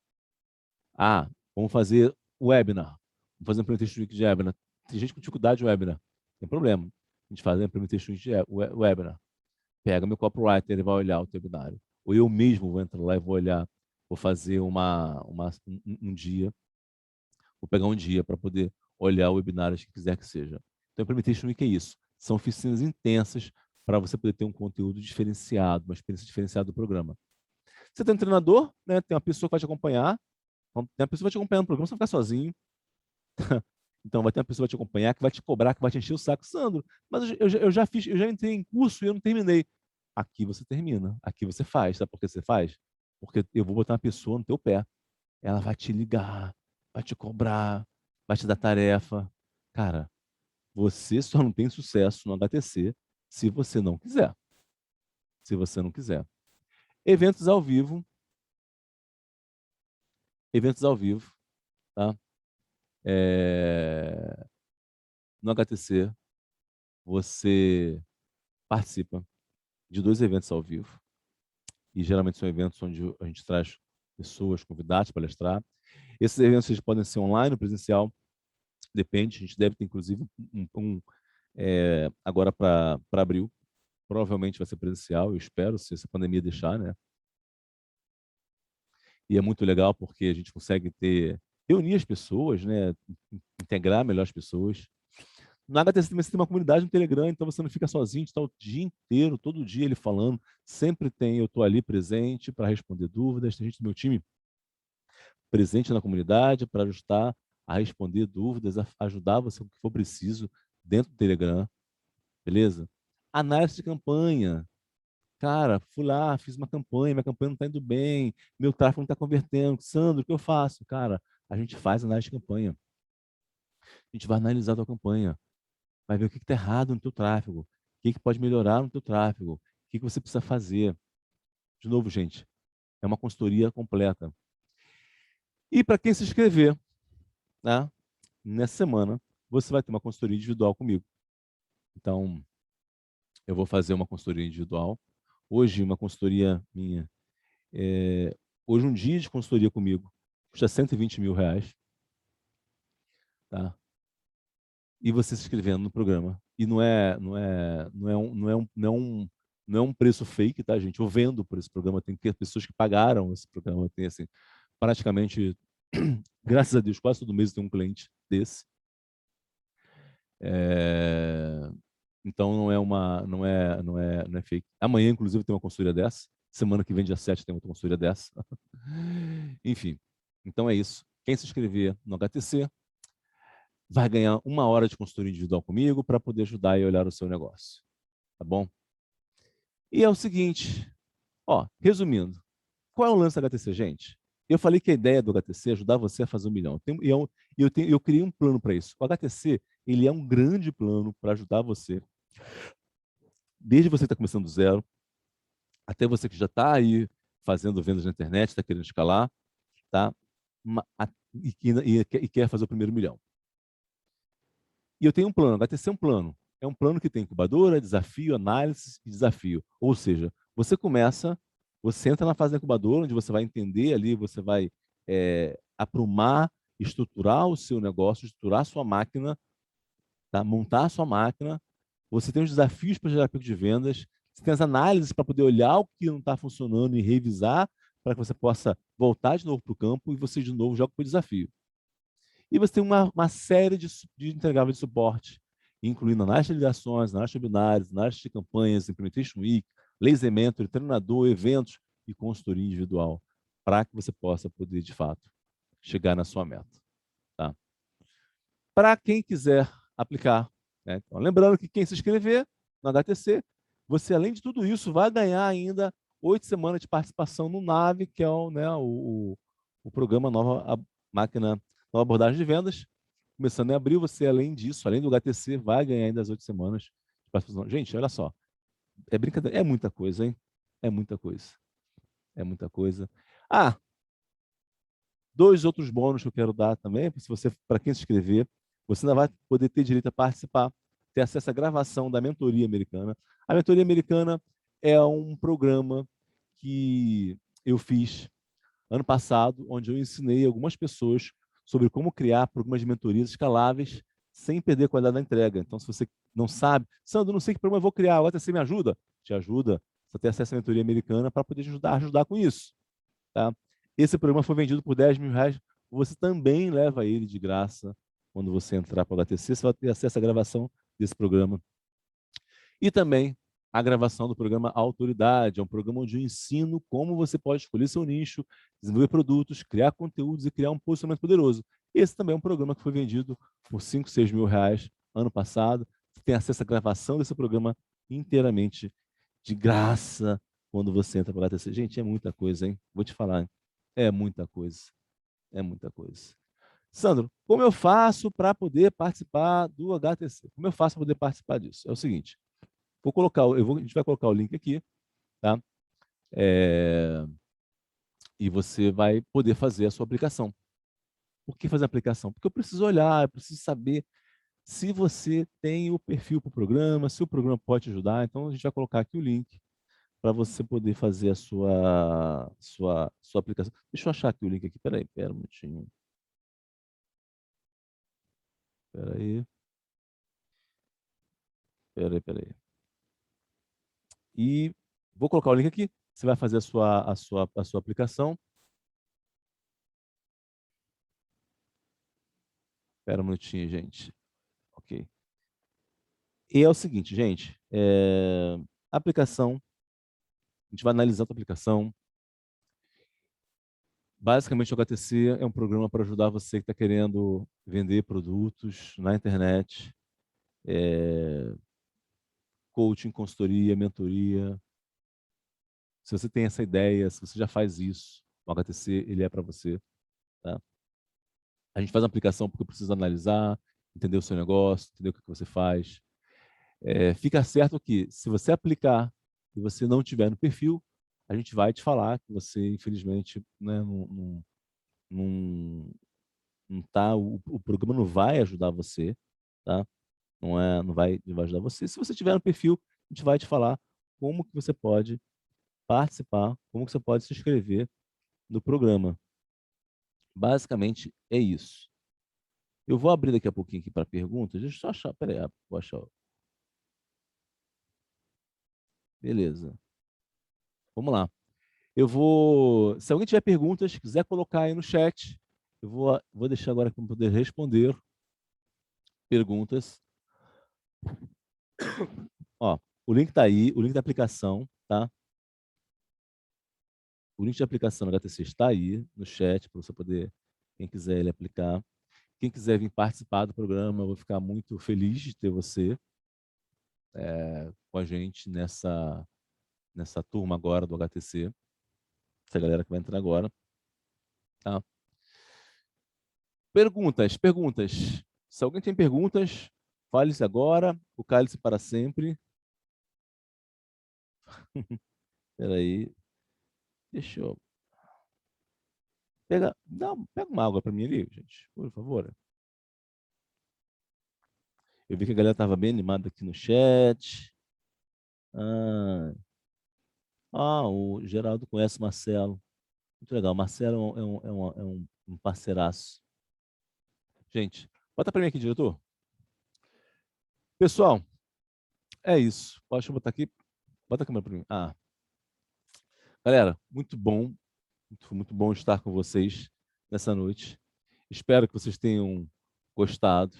Vamos fazer webinar. Vamos fazer um implementation week de webinar. Tem gente com dificuldade de webinar. Tem problema. A gente faz um implementation week de webinar. Pega meu copywriter, ele vai olhar o teu webinário. Ou eu mesmo vou entrar lá e vou olhar, vou fazer um dia, vou pegar um dia para poder olhar o webinário que quiser que seja. Então, Implementation Week é isso. São oficinas intensas para você poder ter um conteúdo diferenciado, uma experiência diferenciada do programa. Você tem um treinador, né? Tem uma pessoa que vai te acompanhar, tem uma pessoa que vai te acompanhar no programa, você não vai ficar sozinho. Então, vai ter uma pessoa que vai te acompanhar, que vai te cobrar, que vai te encher o saco. Sandro, mas eu já fiz, eu já entrei em curso e eu não terminei. Aqui você termina, aqui você faz. Sabe por que você faz? Porque eu vou botar uma pessoa no teu pé. Ela vai te ligar, vai te cobrar, vai te dar tarefa. Cara, você só não tem sucesso no HTC se você não quiser. Se você não quiser. Eventos ao vivo. Eventos ao vivo, tá? No HTC, você participa de 2 eventos ao vivo. E geralmente são eventos onde a gente traz pessoas, convidados para palestrar. Esses eventos eles podem ser online ou presencial, depende. A gente deve ter, inclusive, agora para abril. Provavelmente vai ser presencial, eu espero, se essa pandemia deixar, né? E é muito legal porque a gente consegue reunir as pessoas, né? Integrar melhor as pessoas. No HTC também você tem uma comunidade no Telegram, então você não fica sozinho, está o dia inteiro, todo dia ele falando. Sempre tem, eu estou ali presente para responder dúvidas. Tem gente do meu time presente na comunidade para ajudar a responder dúvidas, a ajudar você com o que for preciso dentro do Telegram, beleza? Análise de campanha. Cara, fui lá, fiz uma campanha, minha campanha não está indo bem, meu tráfego não está convertendo. Sandro, o que eu faço? Cara, a gente faz análise de campanha. A gente vai analisar a tua campanha, vai ver o que está errado no teu tráfego, o que pode melhorar no teu tráfego, o que você precisa fazer. De novo, gente, é uma consultoria completa. E para quem se inscrever, né, nessa semana, você vai ter uma consultoria individual comigo. Então, eu vou fazer uma consultoria individual. Hoje, uma consultoria minha, hoje um dia de consultoria comigo custa R$ 120 mil, tá? e você se inscrevendo no programa. E não é um preço fake, tá, gente? Eu vendo por esse programa, tem que ter pessoas que pagaram esse programa, tem assim, praticamente, graças a Deus, quase todo mês tem um cliente desse. É, então não é fake. Amanhã, inclusive, tem uma consultoria dessa. Semana que vem, dia 7, tem outra consultoria dessa. Enfim, então é isso. Quem se inscrever no HTC vai ganhar 1 hora de consultoria individual comigo para poder ajudar e olhar o seu negócio. Tá bom? E é o seguinte, ó, resumindo, qual é o lance do HTC, gente? Eu falei que a ideia do HTC é ajudar você a fazer 1 milhão. Eu criei um plano para isso. O HTC, ele é um grande plano para ajudar você, desde você que está começando do zero, até você que já está aí fazendo vendas na internet, está querendo escalar, tá? E quer fazer o primeiro milhão. E eu tenho um plano, vai ter ser um plano. É um plano que tem incubadora, desafio, análise e desafio. Ou seja, você entra na fase da incubadora, onde você vai entender ali, você vai aprumar, estruturar o seu negócio, estruturar a sua máquina, tá? Montar a sua máquina. Você tem os desafios para gerar pico de vendas. Você tem as análises para poder olhar o que não está funcionando e revisar para que você possa voltar de novo para o campo e você de novo joga para o desafio. E você tem uma série de entregáveis de suporte, incluindo análise de ligações, análise de binários, análise de campanhas, Implementation Week, Laser Mentor, treinador, eventos e consultoria individual, para que você possa poder, de fato, chegar na sua meta. Tá? Para quem quiser aplicar, né? Então, lembrando que quem se inscrever no HTC, você, além de tudo isso, vai ganhar ainda 8 semanas de participação no NAVE, que é o programa Nova Máquina, Nova Abordagem de Vendas. Começando em abril, você, além disso, além do HTC, vai ganhar ainda as 8 semanas de participação. Gente, olha só, é brincadeira, é muita coisa, hein? É muita coisa. É muita coisa. Ah, 2 outros bônus que eu quero dar também, se você, para quem se inscrever, você ainda vai poder ter direito a participar, ter acesso à gravação da mentoria americana. A mentoria americana é um programa que eu fiz ano passado, onde eu ensinei algumas pessoas sobre como criar programas de mentorias escaláveis sem perder a qualidade da entrega. Então, se você não sabe, Sandro, não sei que programa eu vou criar, agora você me ajuda? Te ajuda. Você tem acesso à mentoria americana para poder ajudar com isso. Tá? Esse programa foi vendido por R$ 10.000. Você também leva ele de graça quando você entrar para o HTC. Você vai ter acesso à gravação desse programa. E também a gravação do programa Autoridade. É um programa onde eu ensino como você pode escolher seu nicho, desenvolver produtos, criar conteúdos e criar um posicionamento poderoso. Esse também é um programa que foi vendido por R$ 5, R$ 6.000 ano passado. Você tem acesso à gravação desse programa inteiramente de graça quando você entra para o HTC. Gente, é muita coisa, hein? Vou te falar, hein? É muita coisa. É muita coisa. Sandro, como eu faço para poder participar do HTC? Como eu faço para poder participar disso? É o seguinte, a gente vai colocar o link aqui, tá? E você vai poder fazer a sua aplicação. Por que fazer a aplicação? Porque eu preciso olhar, eu preciso saber se você tem o perfil para o programa, se o programa pode te ajudar. Então, a gente vai colocar aqui o link para você poder fazer a sua aplicação. Deixa eu achar aqui o link aqui. Pera um minutinho. Peraí. Peraí. E vou colocar o link aqui. Você vai fazer a sua aplicação. Espera um minutinho, gente. Ok. E é o seguinte, gente. Aplicação. A gente vai analisar a tua aplicação. Basicamente, o HTC é um programa para ajudar você que está querendo vender produtos na internet. Coaching, consultoria, mentoria. Se você tem essa ideia, se você já faz isso, o HTC ele é para você. Tá? A gente faz uma aplicação porque eu preciso analisar, entender o seu negócio, entender o que você faz. Fica certo que, se você aplicar e você não tiver no perfil, a gente vai te falar que você, infelizmente, né, não, não tá, o programa não vai ajudar você, tá? Não vai ajudar você. Se você tiver no perfil, a gente vai te falar como que você pode participar, como que você pode se inscrever no programa. Basicamente é isso. Eu vou abrir daqui a pouquinho aqui para perguntas. Deixa eu só achar. Peraí, vou achar. Beleza. Vamos lá. Eu vou. Se alguém tiver perguntas, quiser colocar aí no chat, eu vou deixar agora para poder responder perguntas. Ó, o link está aí, o link da aplicação, tá? O link de aplicação do HTC está aí no chat para você poder, quem quiser ele aplicar. Quem quiser vir participar do programa, eu vou ficar muito feliz de ter você com a gente nessa turma agora do HTC. Essa galera que vai entrar agora. Tá? Perguntas. Se alguém tem perguntas, fale-se agora, o cálice para sempre. Espera aí. Deixa eu... Pega uma água para mim ali, gente, por favor. Eu vi que a galera estava bem animada aqui no chat. O Geraldo conhece o Marcelo. Muito legal. O Marcelo é um parceiraço. Gente, bota para mim aqui, diretor. Pessoal, é isso. Pode botar aqui. Bota a câmera para mim. Galera, muito bom. Muito bom estar com vocês nessa noite. Espero que vocês tenham gostado,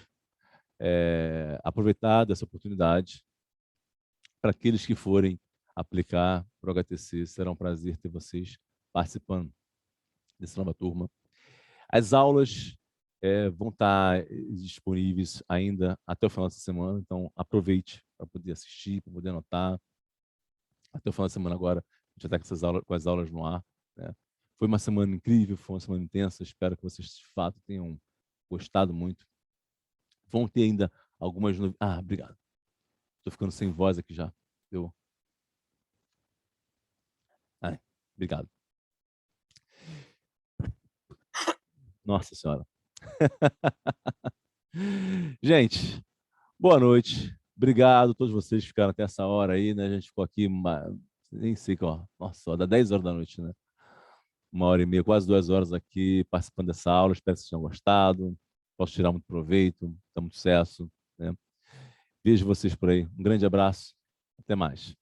aproveitado essa oportunidade. Para aqueles que forem aplicar para o HTC, será um prazer ter vocês participando dessa nova turma. As aulas vão estar disponíveis ainda até o final dessa semana, então aproveite para poder assistir, para poder anotar. Até o final da semana agora, a gente já está com as aulas no ar. Né? Foi uma semana incrível, foi uma semana intensa, espero que vocês de fato tenham gostado muito. Vão ter ainda algumas novidades. Obrigado. Estou ficando sem voz aqui já. Obrigado. Nossa Senhora. Gente, boa noite. Obrigado a todos vocês que ficaram até essa hora aí, né? A gente ficou aqui, nem sei, ó. Nossa, dá 10 horas da noite, né? 1h30, quase 2 horas aqui participando dessa aula. Espero que vocês tenham gostado. Posso tirar muito proveito, muito sucesso, né? Vejo vocês por aí. Um grande abraço. Até mais.